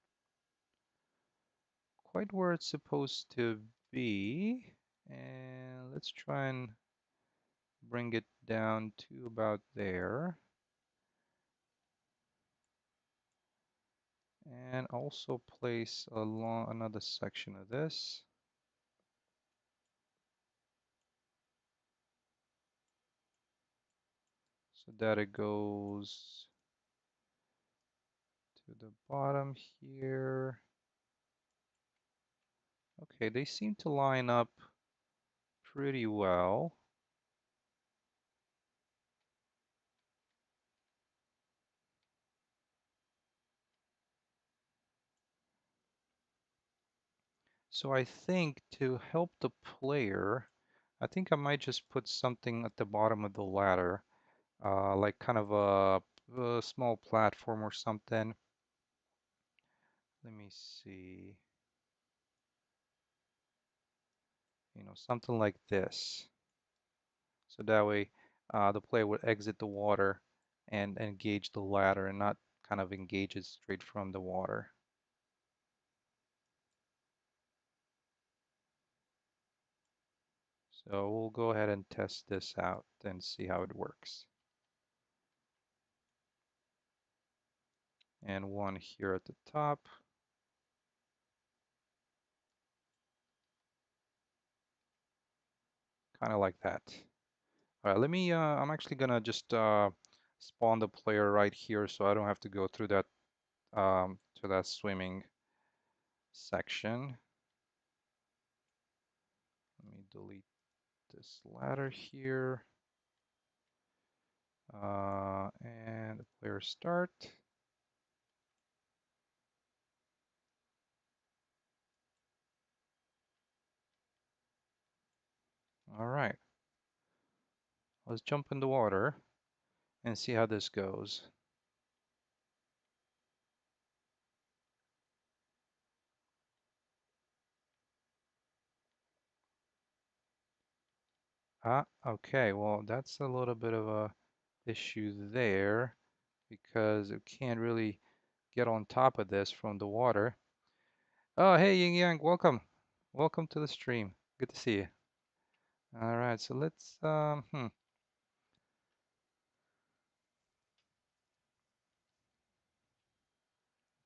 S1: quite where it's supposed to be. And let's try and bring it down to about there. And also place along another section of this so that it goes to the bottom here. Okay, they seem to line up pretty well. So I think to help the player, I think I might just put something at the bottom of the ladder, like kind of a small platform or something. Let me see, something like this. So that way the player would exit the water and engage the ladder and not kind of engage it straight from the water. So we'll go ahead and test this out and see how it works. And one here at the top. Kind of like that. All right, I'm actually gonna just spawn the player right here so I don't have to go through that to that swimming section. Let me delete this ladder here. And the player start. All right, let's jump in the water and see how this goes. Okay, well, that's a little bit of a issue there because it can't really get on top of this from the water. Oh, hey, Ying Yang, welcome. Welcome to the stream. Good to see you. All right, so let's,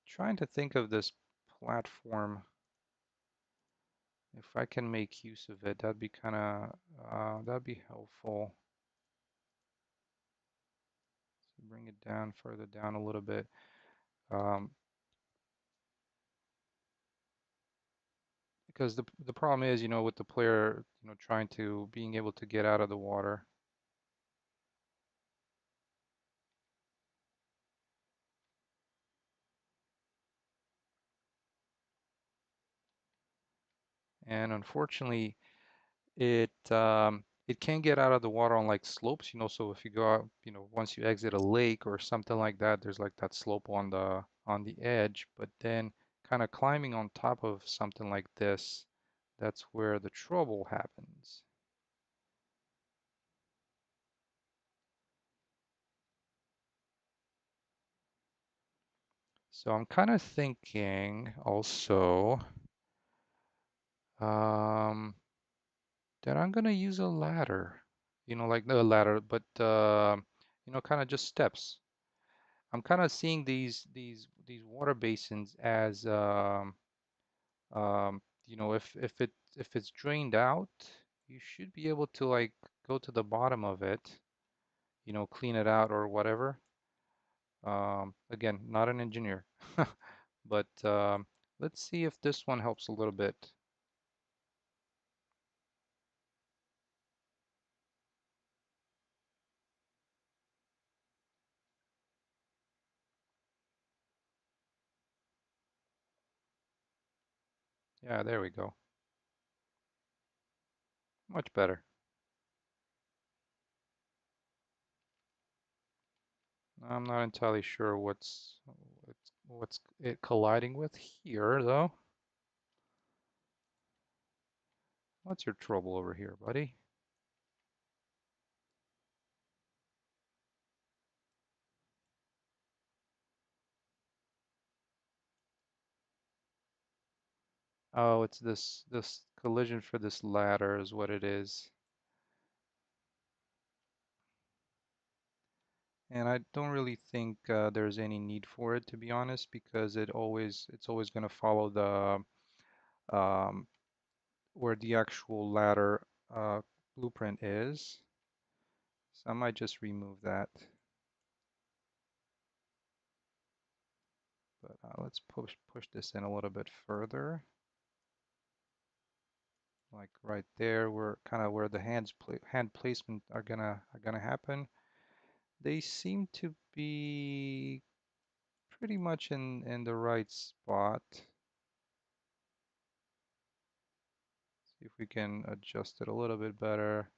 S1: trying to think of this platform. If I can make use of it, that'd be helpful. So bring it down, further down a little bit. Um, because the problem is, with the player, trying to being able to get out of the water. And unfortunately, it can get out of the water on like slopes, so if you go out, once you exit a lake or something like that, there's like that slope on the edge, but then kind of climbing on top of something like this, that's where the trouble happens. So I'm kind of thinking also um, that I'm gonna use a ladder. Like the ladder, but kind of just steps. I'm kind of seeing these water basins as if it's drained out, you should be able to like go to the bottom of it, clean it out or whatever. Again, not an engineer, but let's see if this one helps a little bit. Yeah, there we go. Much better. I'm not entirely sure what's it colliding with here, though. What's your trouble over here, buddy? Oh, it's this collision for this ladder is what it is. And I don't really think there's any need for it, to be honest, because it's always going to follow the um, where the actual ladder uh, blueprint is. So I might just remove that. But let's push this in a little bit further, like right there, where kind of where the hand placement are gonna happen. They seem to be pretty much in the right spot. See if we can adjust it a little bit better.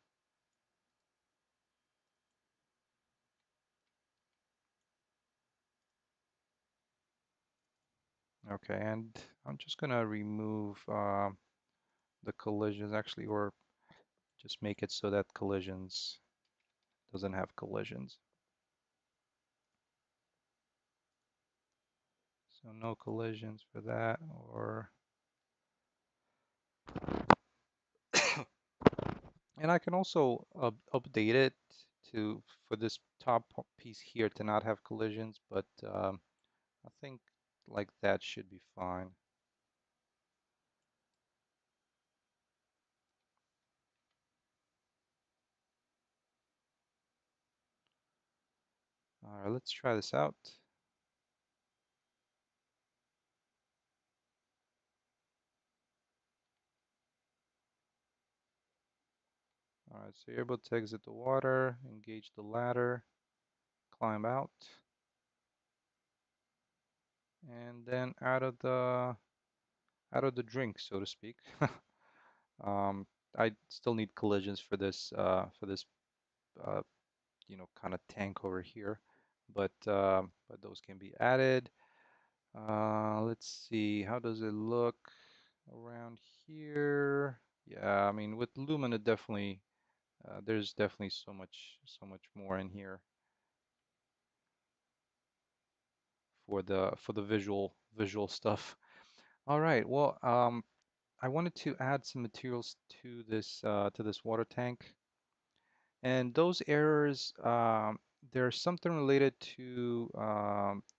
S1: Okay, and I'm just gonna remove the collisions actually, or just make it so that collisions doesn't have collisions. So no collisions for that, or and I can also update it to for this top piece here to not have collisions, but I think like that should be fine. All right, let's try this out. All right, so you're able to exit the water, engage the ladder, climb out, and then out of the drink, so to speak. Um, I still need collisions for this uh, kind of tank over here, but those can be added. Let's see, how does it look around here? Yeah, I mean with Lumen, it definitely there's definitely so much more in here for the visual stuff. All right, well, I wanted to add some materials to this water tank. And those errors, there's something related to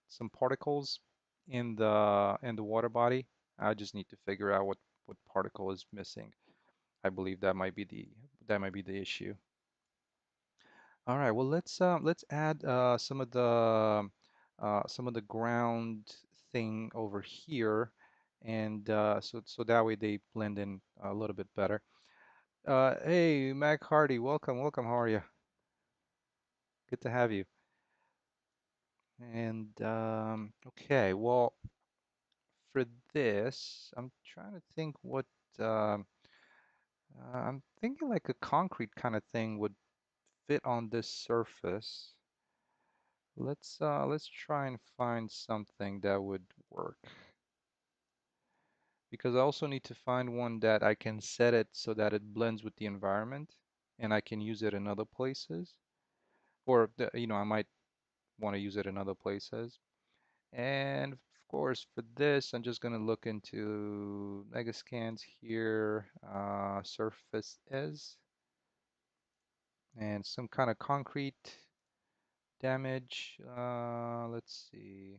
S1: some particles in the water body. I just need to figure out what particle is missing. I believe that might be the issue. All right, well let's add some of the ground thing over here, and so that way they blend in a little bit better. Hey, Mac Hardy, welcome. How are you? Good to have you. And okay, well, for this, I'm trying to think what um, I'm thinking like a concrete kind of thing would fit on this surface. Let's try and find something that would work because I also need to find one that I can set it so that it blends with the environment and I can use it in other places, or I might want to use it in other places. And course, for this, I'm just going to look into Megascans here, surface is, and some kind of concrete damage. Let's see.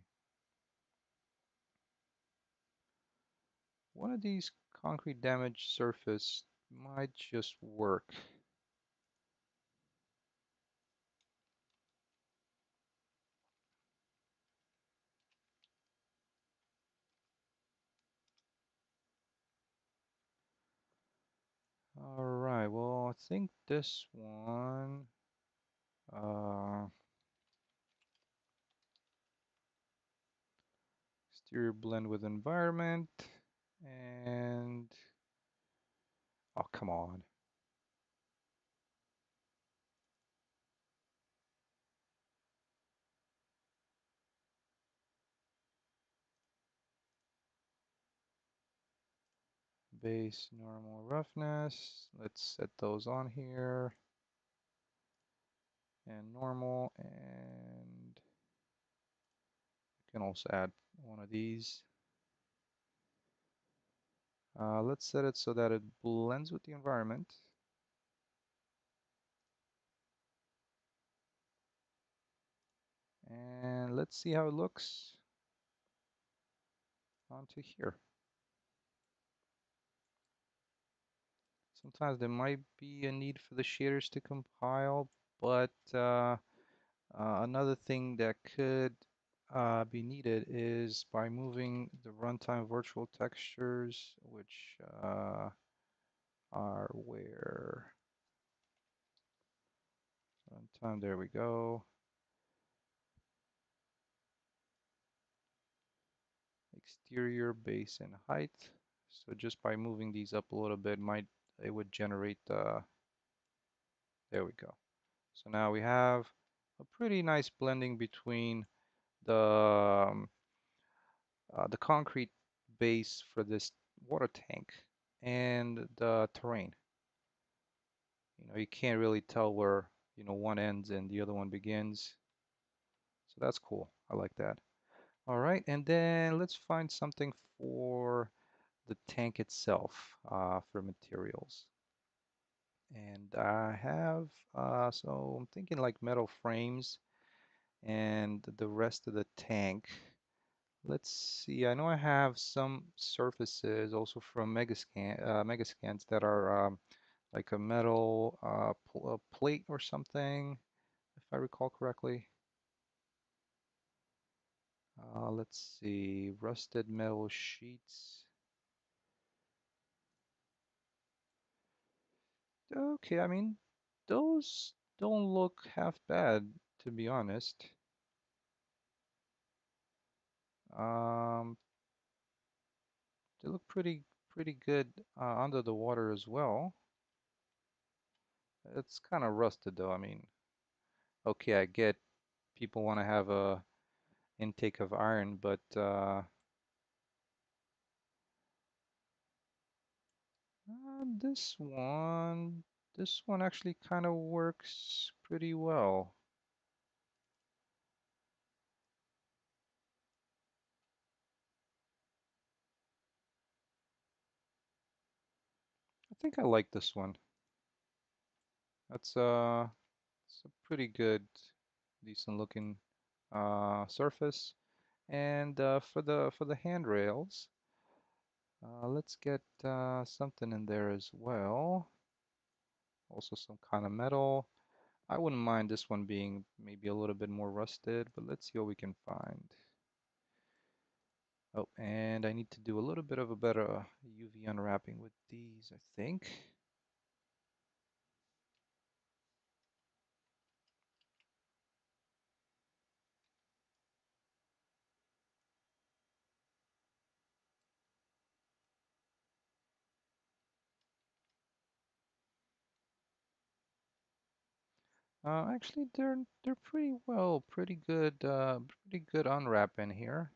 S1: One of these concrete damage surface might just work. All right, well, I think this one, uh, exterior blend with environment, and, oh, come on. Base, normal, roughness. Let's set those on here. And normal, and you can also add one of these. Let's set it so that it blends with the environment. And let's see how it looks onto here. Sometimes there might be a need for the shaders to compile, but another thing that could be needed is by moving the runtime virtual textures, which are where runtime, there we go. Exterior, base, and height. So just by moving these up a little bit, it would generate there we go. So now we have a pretty nice blending between the the concrete base for this water tank and the terrain. You can't really tell where, one ends and the other one begins. So that's cool. I like that. All right, and then let's find something for the tank itself for materials. And I have, so I'm thinking like metal frames and the rest of the tank. Let's see, I know I have some surfaces also from Megascans that are like a metal plate or something, if I recall correctly. Let's see, rusted metal sheets. Okay, I mean, those don't look half bad, to be honest. Um, they look pretty good under the water as well. It's kind of rusted though. I mean, okay, I get people want to have a intake of iron, but this one actually kind of works pretty well. I think I like this one. It's a pretty good, decent looking surface. And for the handrails, let's get something in there as well. Also some kind of metal. I wouldn't mind this one being maybe a little bit more rusted, but let's see what we can find. Oh, and I need to do a little bit of a better UV unwrapping with these, I think. Actually, they're pretty good unwrap in here.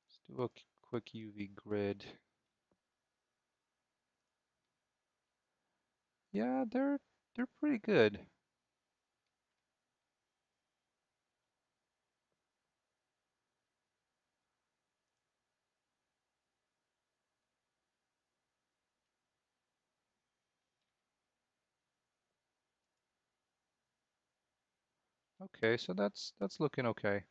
S1: Let's do a quick UV grid. Yeah, they're pretty good. Okay, so that's looking okay.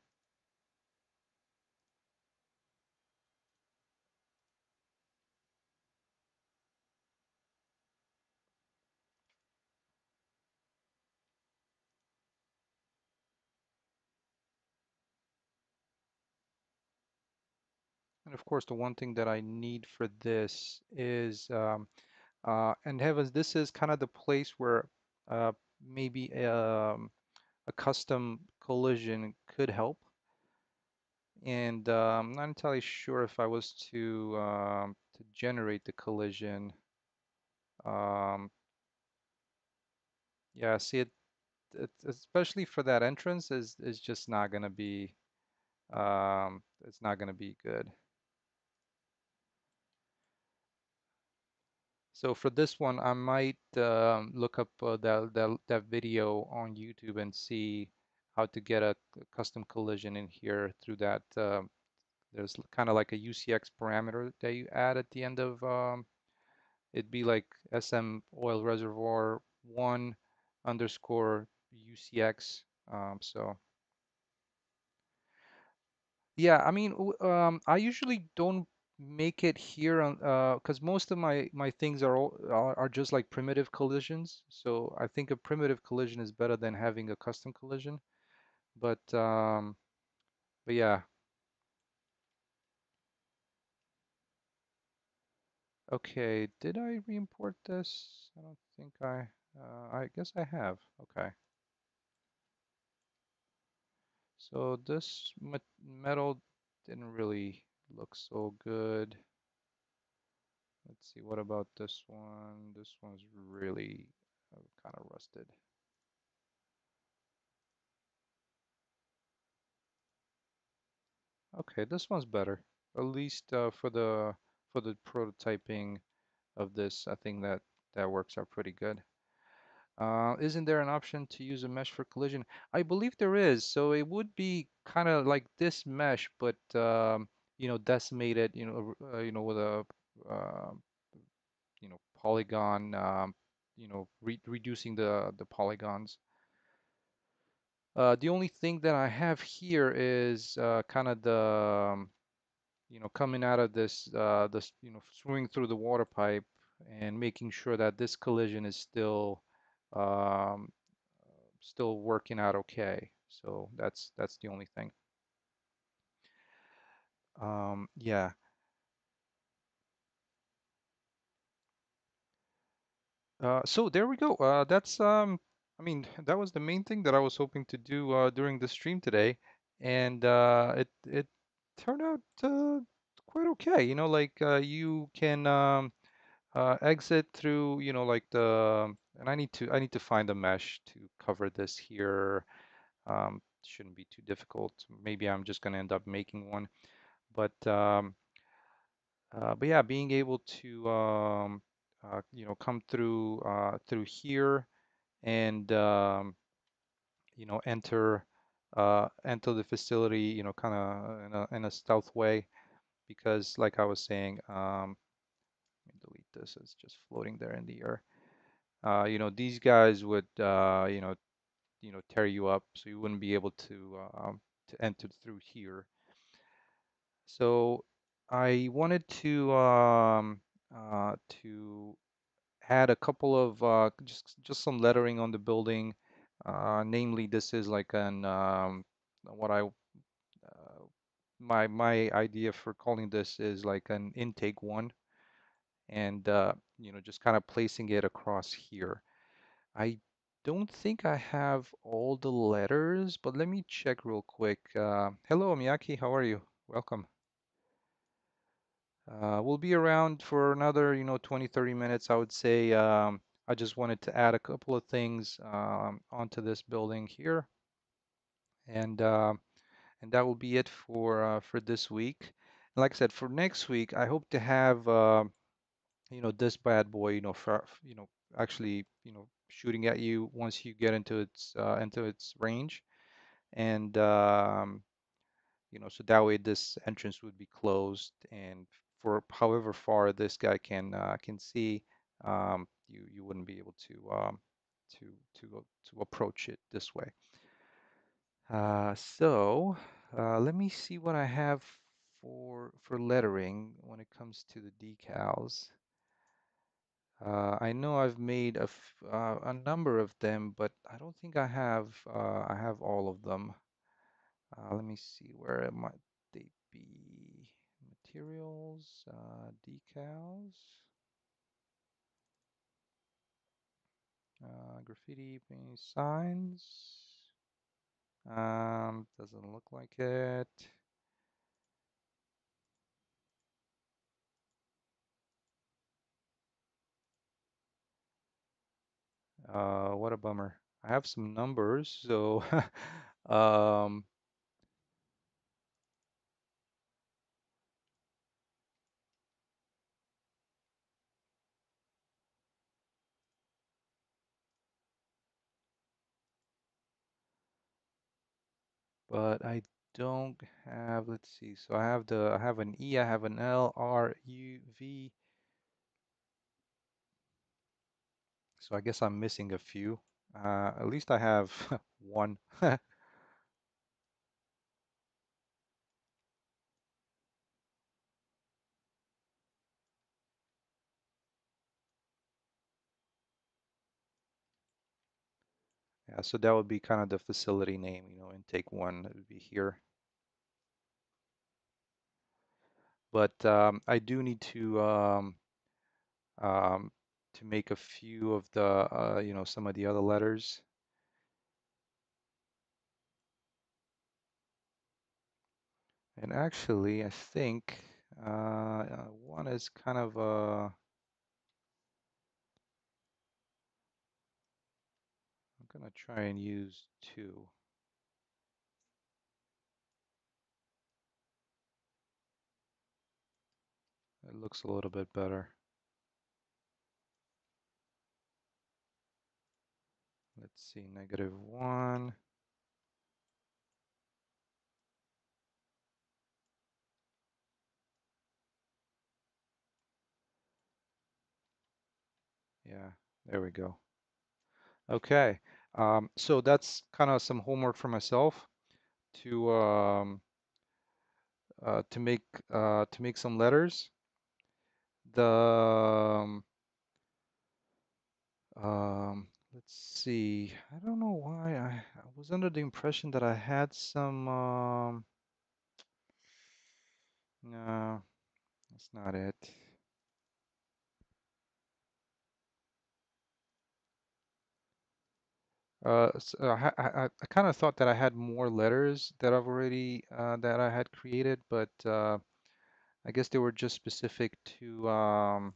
S1: And of course, the one thing that I need for this is, and heavens, this is kind of the place where uh, maybe a custom collision could help. And I'm not entirely sure if I was to generate the collision. Um, yeah, see it especially for that entrance is just not gonna be it's not gonna be good. So for this one, I might look up that video on YouTube and see how to get a custom collision in here through that. There's kind of like a UCX parameter that you add at the end of it'd be like SM oil reservoir one underscore UCX. So yeah, I mean, I usually don't make it here on because most of my things are just like primitive collisions. So I think a primitive collision is better than having a custom collision. But um, but yeah, okay. Did I re-import this? I don't think I. I guess I have. Okay. So this metal didn't really look so good. Let's see, what about this one? This one's really kind of rusted. Okay, this one's better. At least for the prototyping of this, I think that works out pretty good. Isn't there an option to use a mesh for collision? I believe there is. So it would be kind of like this mesh, but decimated, with a uh, polygon, reducing the polygons. The only thing that I have here is kind of coming out of this, swimming through the water pipe and making sure that this collision is um, still working out okay. So that's the only thing. Yeah. So there we go. I mean, that was the main thing that I was hoping to do during the stream today, and it turned out quite okay. Like you can exit through, like and I need to find a mesh to cover this here. Shouldn't be too difficult. Maybe I'm just gonna end up making one, but yeah, being able to come through here and enter the facility, kind of in a stealth way, because like I was saying, let me delete this. It's just floating there in the air. These guys would tear you up, so you wouldn't be able to enter through here. So I wanted to add a couple of just some lettering on the building. Namely, this is like an what I my idea for calling this is like an intake one, and just kind of placing it across here. I don't think I have all the letters, but let me check real quick. Hello, Miyaki, how are you? Welcome. We'll be around for another, 20, 30 minutes, I would say. I just wanted to add a couple of things onto this building here, and that will be it for this week. And like I said, for next week, I hope to have this bad boy, actually, shooting at you once you get into its range, and so that way this entrance would be closed, and for however far this guy can see, you wouldn't be able to to approach it this way. Let me see what I have for lettering when it comes to the decals. I know I've made a number of them, but I don't think I have all of them. Let me see, where might they be? Materials, decals, graffiti paint signs. Doesn't look like it. What a bummer. I have some numbers, so um, but I don't have, let's see. So I have an E, I have an L, R, U, V. So I guess I'm missing a few. At least I have one. Yeah, so that would be kind of the facility name, intake one, that would be here. But I do need um, to make a few of the, some of the other letters. And actually, I think one is kind of I'm gonna try and use two. It looks a little bit better. Let's see, -1. Yeah, there we go. Okay, so that's kind of some homework for myself to um, to make some letters. The let's see. I don't know why I was under the impression that I had some. No, that's not it. I kind of thought that I had more letters that I've already that I had created, but I guess they were just specific um,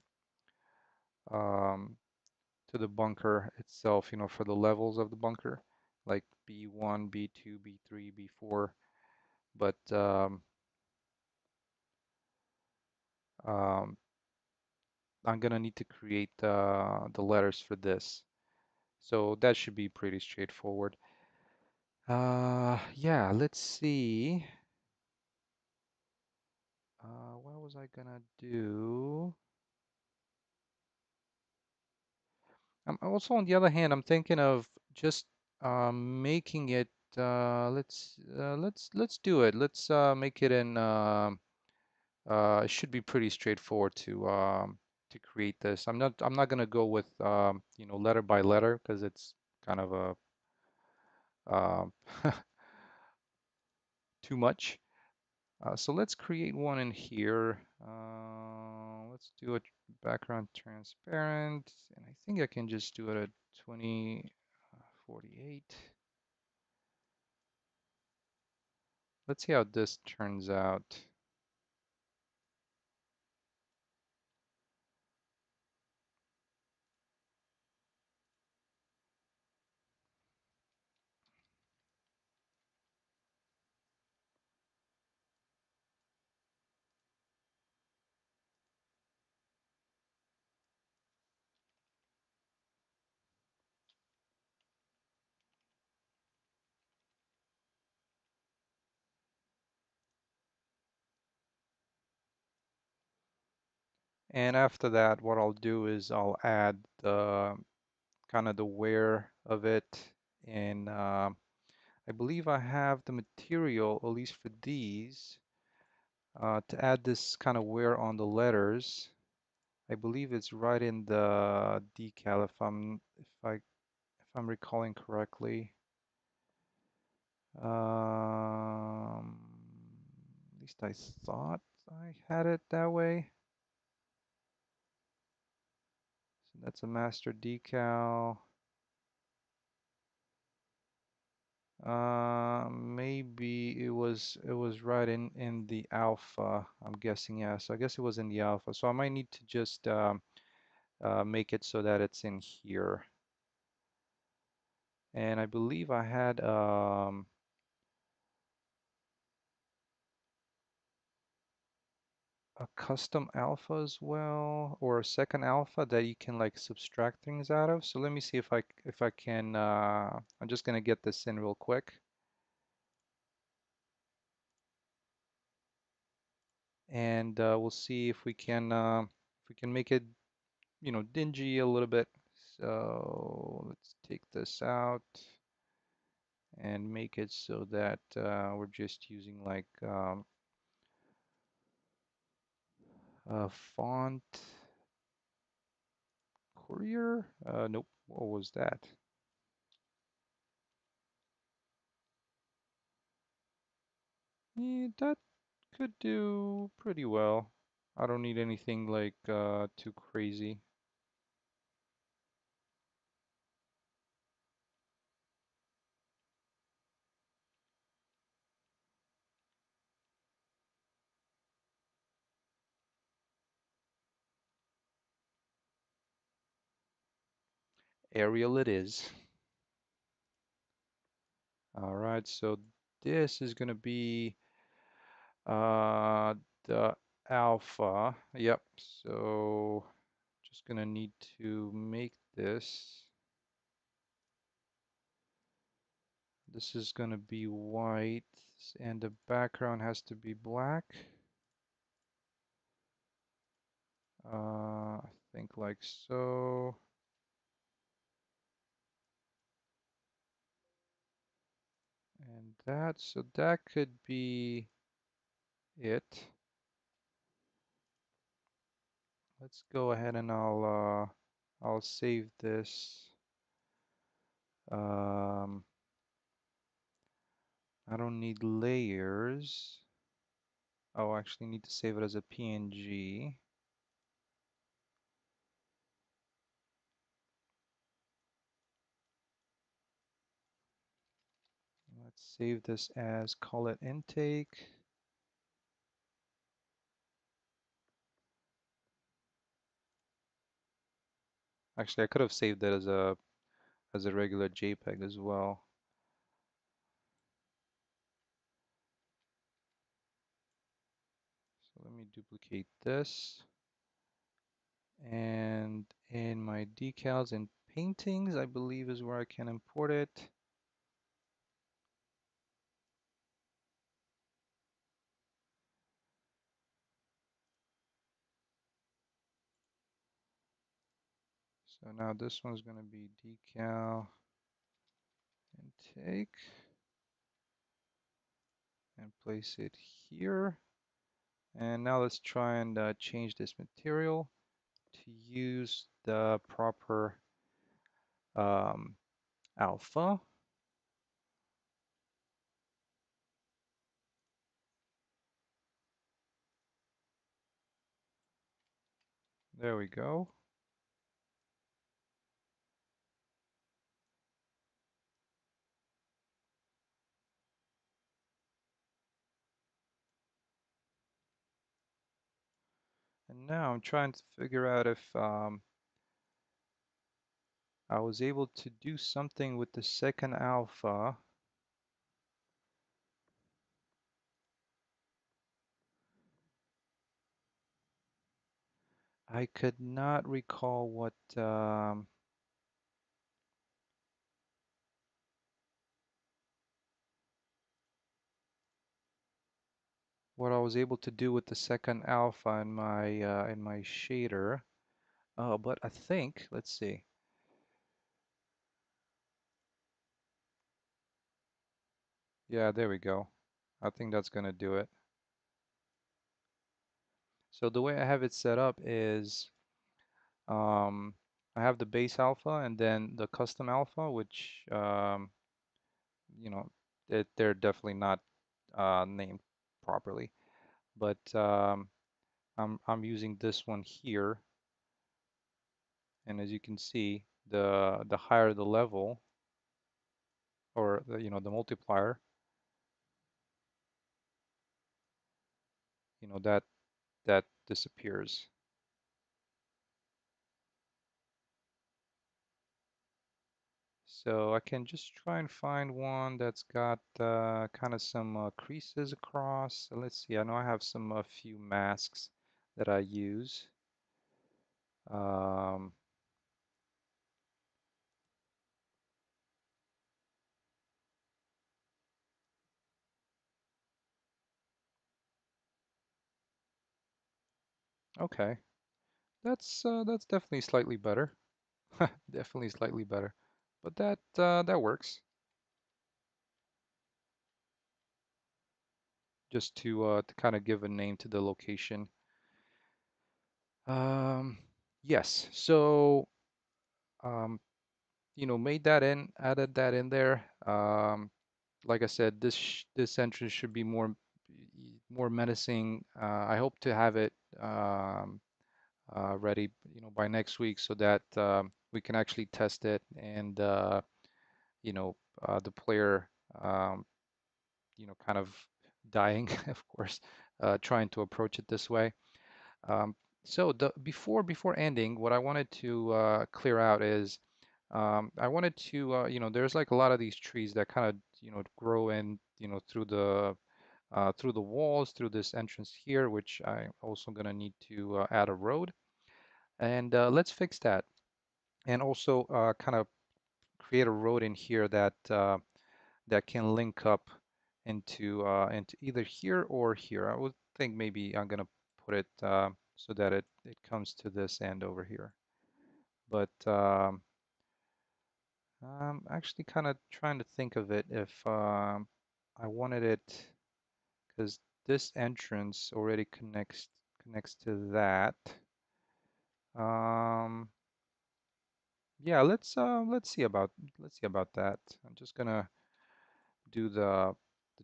S1: to the bunker itself, for the levels of the bunker, like B1, B2, B3, B4. But um, I'm gonna need to create the letters for this, so that should be pretty straightforward. Yeah, let's see. What was I gonna do? Also, on the other hand, I'm thinking of just making it. Let's do it. Let's make it in. It should be pretty straightforward to create this. I'm not gonna go with letter by letter because it's kind of a um, too much. So let's create one in here. Let's do a background transparent, and I think I can just do it at 2048. Let's see how this turns out. And after that, what I'll do is I'll add the kind of the where of it in I believe I have the material, at least for these, to add this kind of wear on the letters. I believe it's right in the decal if I'm recalling correctly. At least I thought I had it that way. So that's a master decal. Maybe it was right in the alpha. I'm guessing, yeah. So I guess it was in the alpha. So I might need to just make it so that it's in here. And I believe I had a custom alpha as well, or a second alpha that you can like subtract things out of. So let me see if I can. I'm just gonna get this in real quick, and we'll see if we can make it dingy a little bit. So let's take this out and make it so that we're just using like a font courier. Nope. What was that? Yeah, that could do pretty well. I don't need anything like too crazy. Arial it is. All right, so this is gonna be uh the alpha. Yep. So just gonna need to make this. This is gonna be white and the background has to be black. I think like so. And so that could be it. Let's go ahead and I'll save this. Um, I don't need layers. Oh, I actually need to save it as a PNG. Let's save this as call it intake. Actually, I could have saved it as a regular JPEG as well. So let me duplicate this. And in my decals and paintings, I believe is where I can import it. So now this one's going to be decal intake and place it here. And now let's try and change this material to use the proper alpha. There we go. And now I'm trying to figure out if I was able to do something with the second alpha. I could not recall what I was able to do with the second alpha in my shader. But I think, let's see. Yeah, there we go. I think that's gonna do it. So the way I have it set up is um, I have the base alpha and then the custom alpha, which you know, they're definitely not named properly. But I'm using this one here, and as you can see, the higher the level, or the, the multiplier, that disappears. So I can just try and find one that's got kind of some creases across. So let's see. I know I have some a few masks that I use. Um, okay, that's definitely slightly better. Definitely slightly better, but that works. Just to kind of give a name to the location. Um, yes. So um, made that in, added that in there. Like I said, this entrance should be more menacing. I hope to have it um, ready, by next week so that we can actually test it and you know the player um, kind of dying, of course, trying to approach it this way. Um, so before ending, what I wanted to clear out is I wanted to there's like a lot of these trees that kind of grow in through the walls through this entrance here, which I also gonna need to add a road, and let's fix that, and also kind of create a road in here that can link up into either here or here. I would think maybe I'm gonna put it so that it comes to this end over here. But I'm actually kind of trying to think of it if I wanted it because this entrance already connects to that. Um, yeah, let's see about that. I'm just gonna do the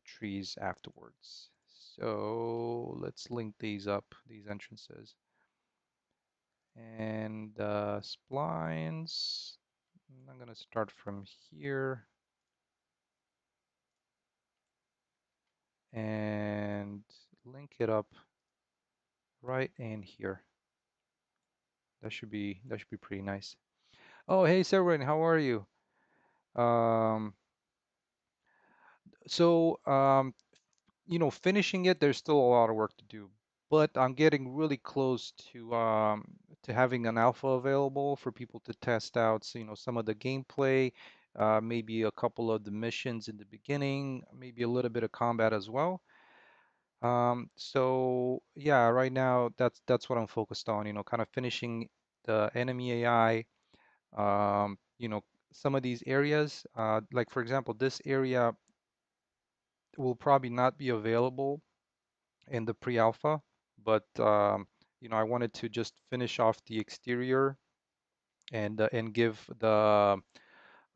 S1: trees afterwards. So let's link these up, these entrances. And splines, I'm gonna start from here and link it up right in here. That should be pretty nice. Oh, hey Severin, how are you? Um, so finishing it, there's still a lot of work to do, but I'm getting really close to having an alpha available for people to test out, so, some of the gameplay, maybe a couple of the missions in the beginning, maybe a little bit of combat as well. So yeah, right now that's what I'm focused on, kind of finishing the enemy AI, some of these areas, like for example, this area will probably not be available in the pre-alpha, but I wanted to just finish off the exterior and give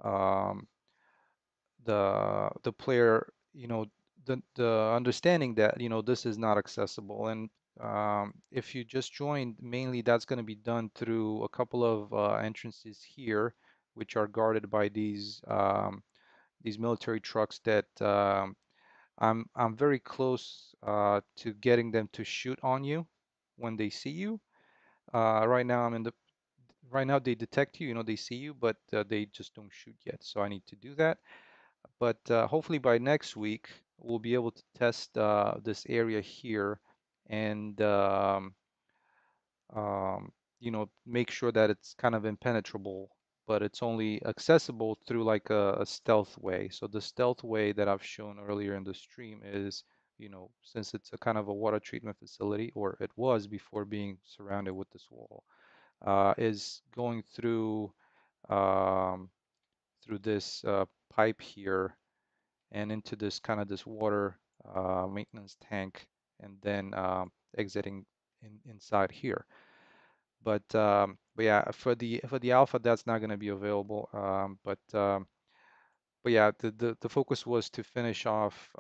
S1: um, the player, the understanding that this is not accessible. And if you just joined, mainly that's going to be done through a couple of entrances here, which are guarded by these military trucks that I'm very close to getting them to shoot on you when they see you. Right now right now they detect you, they see you, but they just don't shoot yet. So I need to do that. But hopefully by next week we'll be able to test this area here and make sure that it's kind of impenetrable, but it's only accessible through like a stealth way. So the stealth way that I've shown earlier in the stream is, since it's a kind of a water treatment facility, or it was before being surrounded with this wall, is going um, through this pipe here and into this kind of this water maintenance tank, and then exiting inside here. But yeah, for the alpha, that's not going to be available. But yeah, the focus was to finish off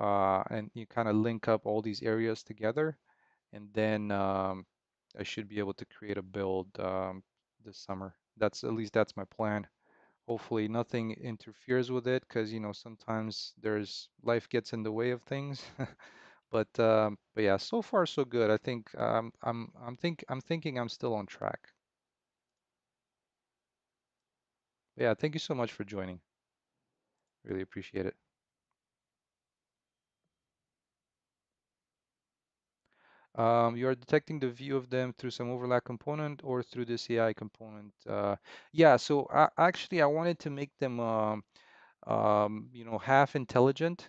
S1: and you kind of link up all these areas together, and then I should be able to create a build this summer. That's at least that's my plan. Hopefully nothing interferes with it because sometimes there's life gets in the way of things. But yeah, so far so good. I think I'm thinking I'm still on track. Yeah, thank you so much for joining. Really appreciate it. You are detecting the view of them through some overlap component or through this AI component. Yeah, so actually I wanted to make them half intelligent.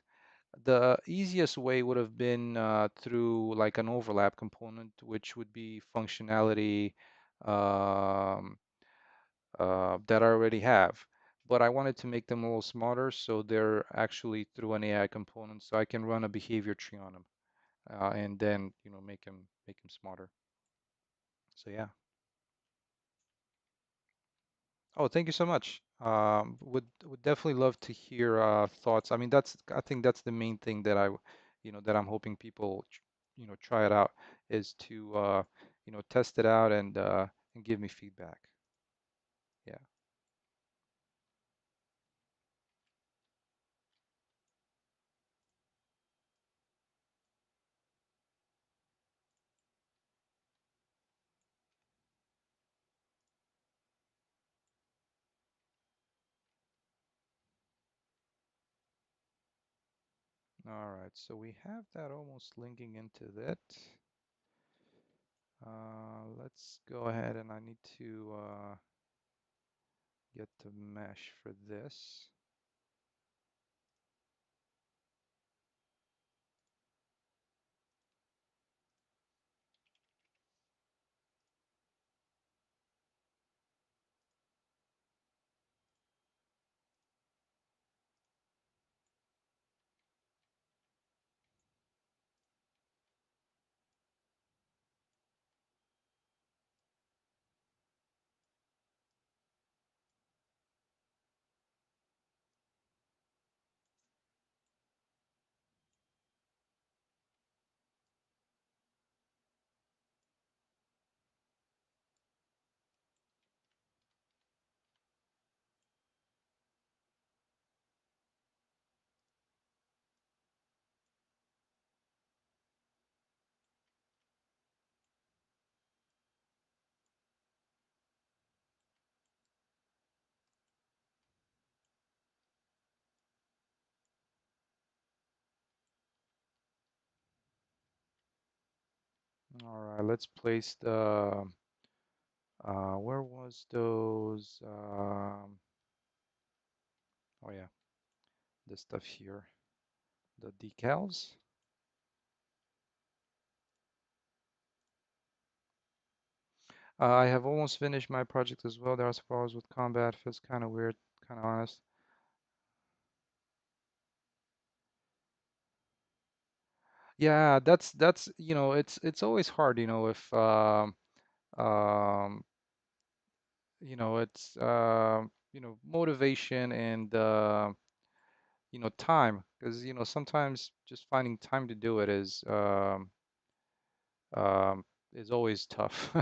S1: The easiest way would have been through like an overlap component, which would be functionality um, that I already have. But I wanted to make them a little smarter, so they're actually through an AI component, so I can run a behavior tree on them, and then make them smarter. So yeah. Oh, thank you so much. Would definitely love to hear thoughts. I mean, I think that's the main thing that that I'm hoping people, try it out is to test it out and give me feedback. Yeah. All right. So we have that almost linking into that. Let's go ahead and I need to get the mesh for this. All right. Let's place the where was those? Oh yeah, this stuff here, the decals. I have almost finished my project as well. There are some problems with combat. Feels kind of weird, kind of honest. Yeah, that's it's always hard, if um it's motivation and time, because sometimes just finding time to do it um is always tough.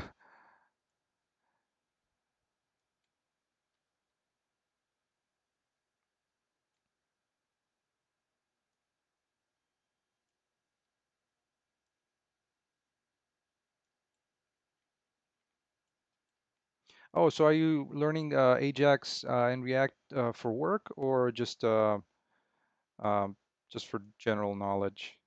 S1: Oh, so are you learning Ajax and React for work, or um, just for general knowledge?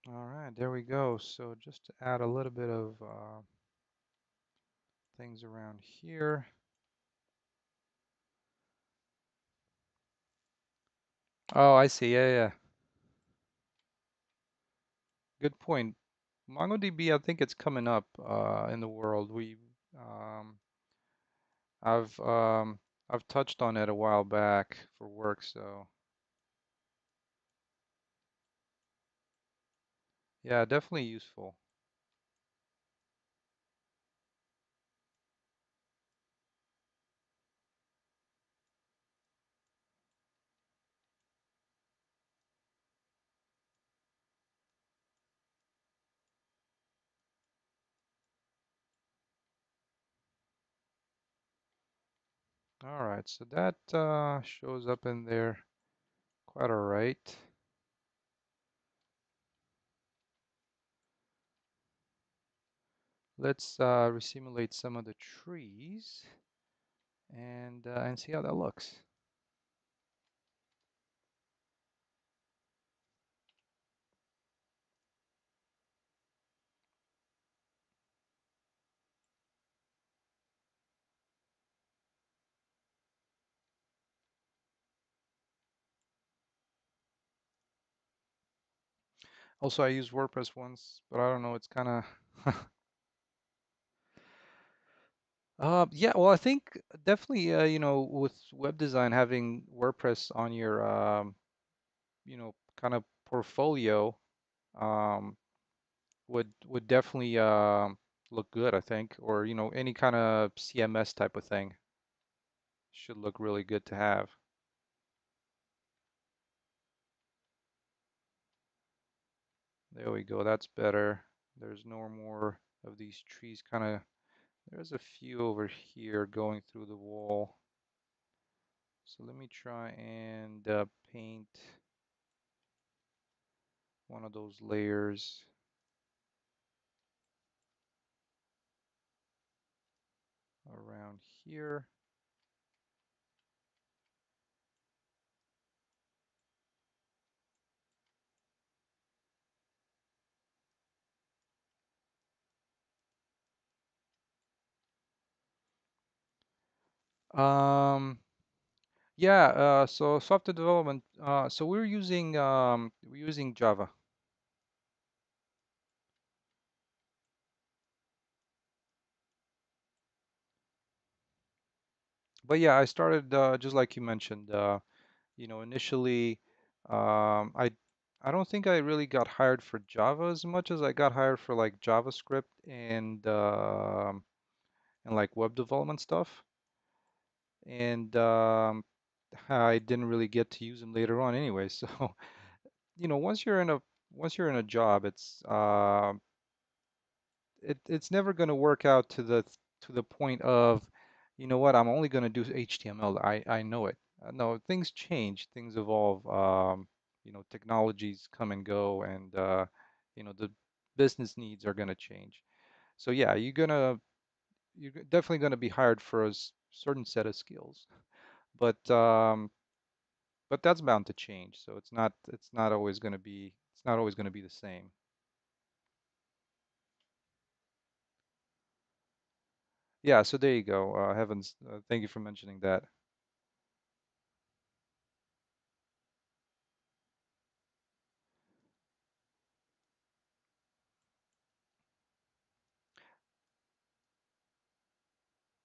S1: All right, there we go. So just to add a little bit of things around here. Oh, I see. Yeah, yeah. Good point. MongoDB, I think it's coming up in the world. Um, I've um, I've touched on it a while back for work, so yeah, definitely useful. All right, so that shows up in there quite all right. Let's resimulate some of the trees and see how that looks. Also, I used WordPress once, but I don't know, it's kind of yeah, well, I think definitely with web design having WordPress on your kind of portfolio um would definitely look good, I think, or any kind of CMS type of thing should look really good to have. There we go. That's better. There's no more of these trees kind of. There's a few over here going through the wall. So let me try and paint one of those layers around here. Um, yeah, so software development. So we're using Java. But yeah, I started just like you mentioned. Initially, I don't think I really got hired for Java as much as I got hired for like JavaScript and like web development stuff. And I didn't really get to use them later on anyway. So, once you're in a job, it's never going to work out to the point of, you know what, I'm only going to do HTML. I know it. No, things change, things evolve. Technologies come and go, and the business needs are going to change. So yeah, you're definitely going to be hired for a certain set of skills, but that's bound to change. So it's not always going to be the same. Yeah, so there you go. Heavens, thank you for mentioning that.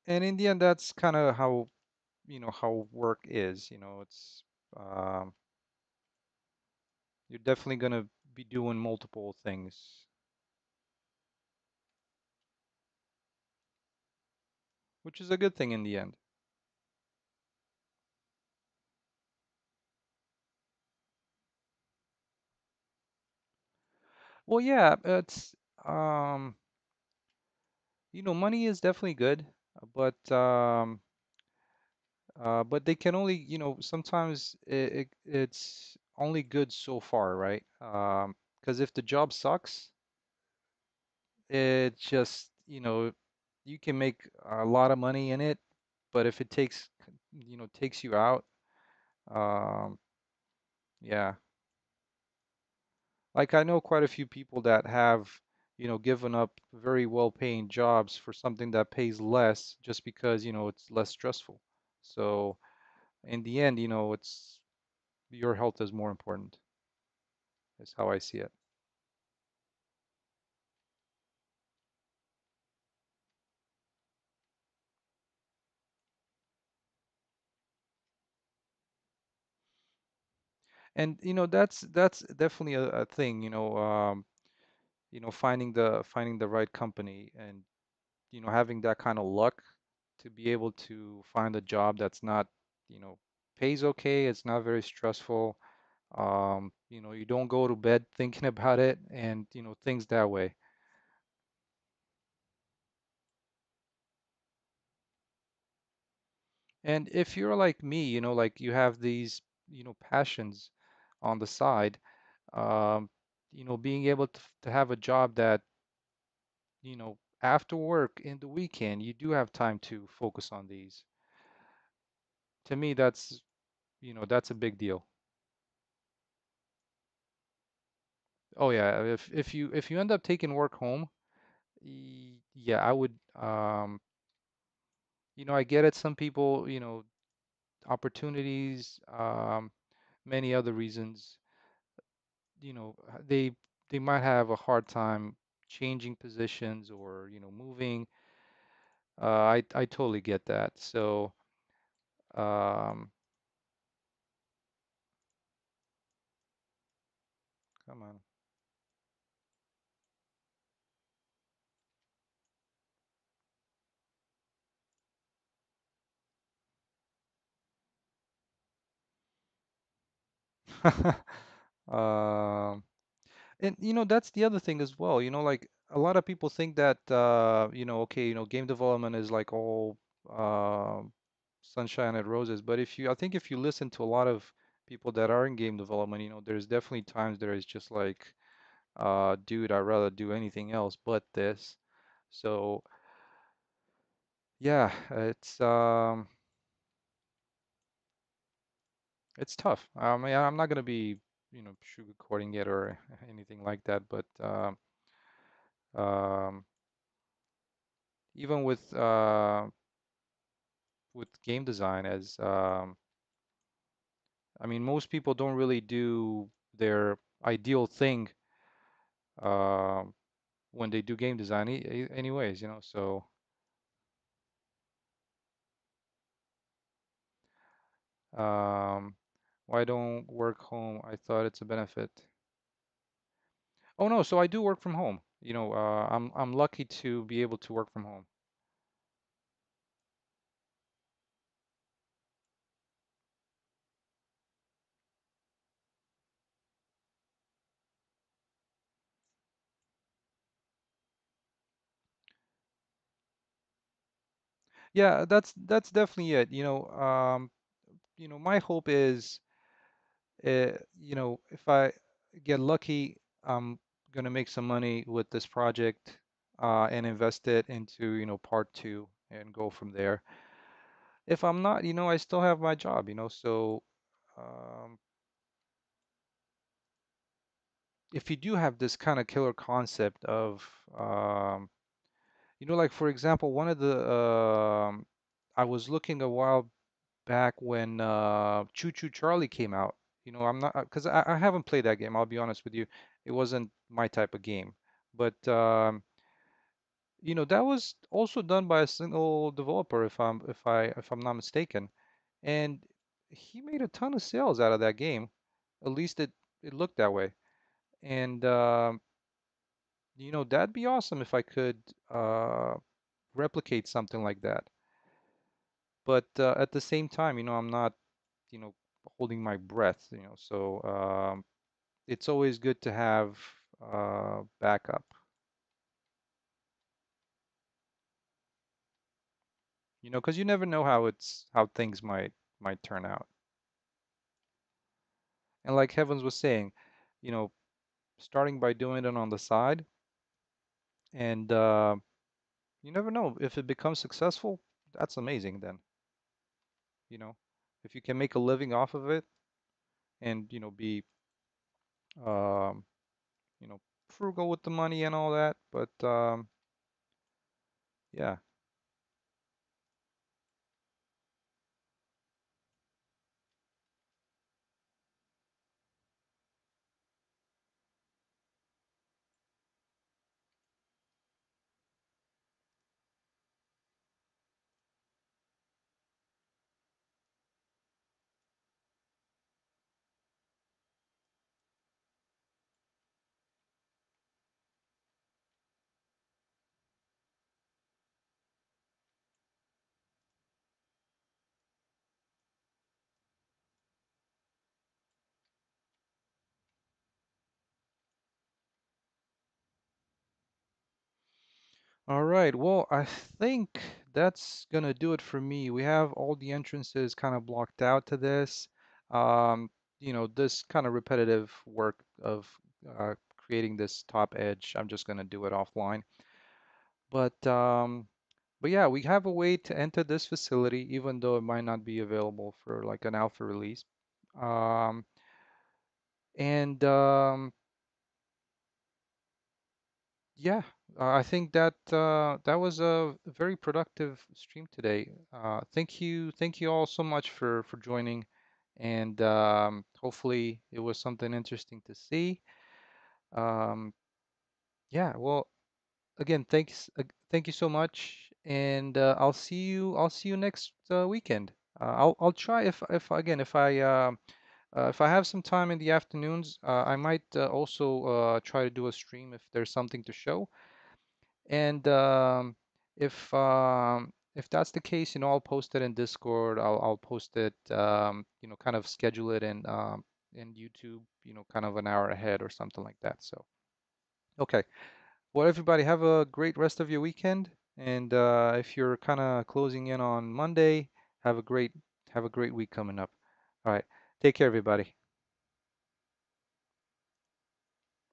S1: And in the end, that's kind of how work is. Um, you're definitely going to be doing multiple things, which is a good thing in the end. Well, yeah, it's um, money is definitely good, but but they can only, sometimes it's only good so far, right? Because if the job sucks, it just, you can make a lot of money in it, but if it takes you out, um, yeah. Like I know quite a few people that have, given up very well-paying jobs for something that pays less just because, it's less stressful. So in the end, it's your health is more important, is how I see it. And that's definitely a thing, finding the right company and having that kind of luck to be able to find a job that's not, pays okay, it's not very stressful. You don't go to bed thinking about it and things that way. And if you're like me, like you have these, passions on the side, um, being able to have a job that, after work in the weekend, you do have time to focus on these. To me, that's a big deal. Oh yeah, if you end up taking work home, yeah, I would I get it, some people, opportunities, many other reasons, they might have a hard time changing positions or, moving. I totally get that. So, um, come on. Um, and that's the other thing as well. Like a lot of people think that okay, game development is like all sunshine and roses. But I think if you listen to a lot of people that are in game development, there's definitely times there is just like, dude, I'd rather do anything else but this. So yeah, it's tough. I mean, I'm not gonna be, sugarcoating it or anything like that, but um, even with game design, as I mean, most people don't really do their ideal thing um when they do game design, anyways, so um, why don't work home? I thought it's a benefit. Oh no, so I do work from home. I'm lucky to be able to work from home. Yeah, that's definitely it. My hope is, if I get lucky, I'm gonna make some money with this project, and invest it into, part two and go from there. If I'm not, I still have my job, so um, if you do have this kind of killer concept of, um, like for example, one of the I was looking a while back when Choo Choo Charlie came out. I'm not, because I haven't played that game. I'll be honest with you, it wasn't my type of game. But that was also done by a single developer, if I'm not mistaken, and he made a ton of sales out of that game. At least it looked that way. And that'd be awesome if I could uh, replicate something like that. But at the same time, I'm not, you know, holding my breath, so it's always good to have backup, because you never know how things might turn out. And like Heavens was saying, you know, starting by doing it on the side, and you never know if it becomes successful. That's amazing then, you know, if you can make a living off of it and be um, frugal with the money and all that. But yeah. All right. Well, I think that's gonna do it for me. We have all the entrances kind of blocked out to this. Um, this kind of repetitive work of creating this top edge, I'm just gonna do it offline. But um, but yeah, we have a way to enter this facility, even though it might not be available for like an alpha release. Um, and Yeah, I think that that was a very productive stream today. Thank you all so much for joining, and hopefully it was something interesting to see. Um, yeah, well, again, thank you so much, and I'll see you next weekend. I'll try if I have some time in the afternoons, I might also try to do a stream if there's something to show. And if that's the case, I'll post it in Discord. I'll post it, kind of schedule it in YouTube, kind of an hour ahead or something like that. So, okay. Well, everybody, have a great rest of your weekend. And if you're kind of closing in on Monday, have a great have a great week coming up. All right. Take care, everybody.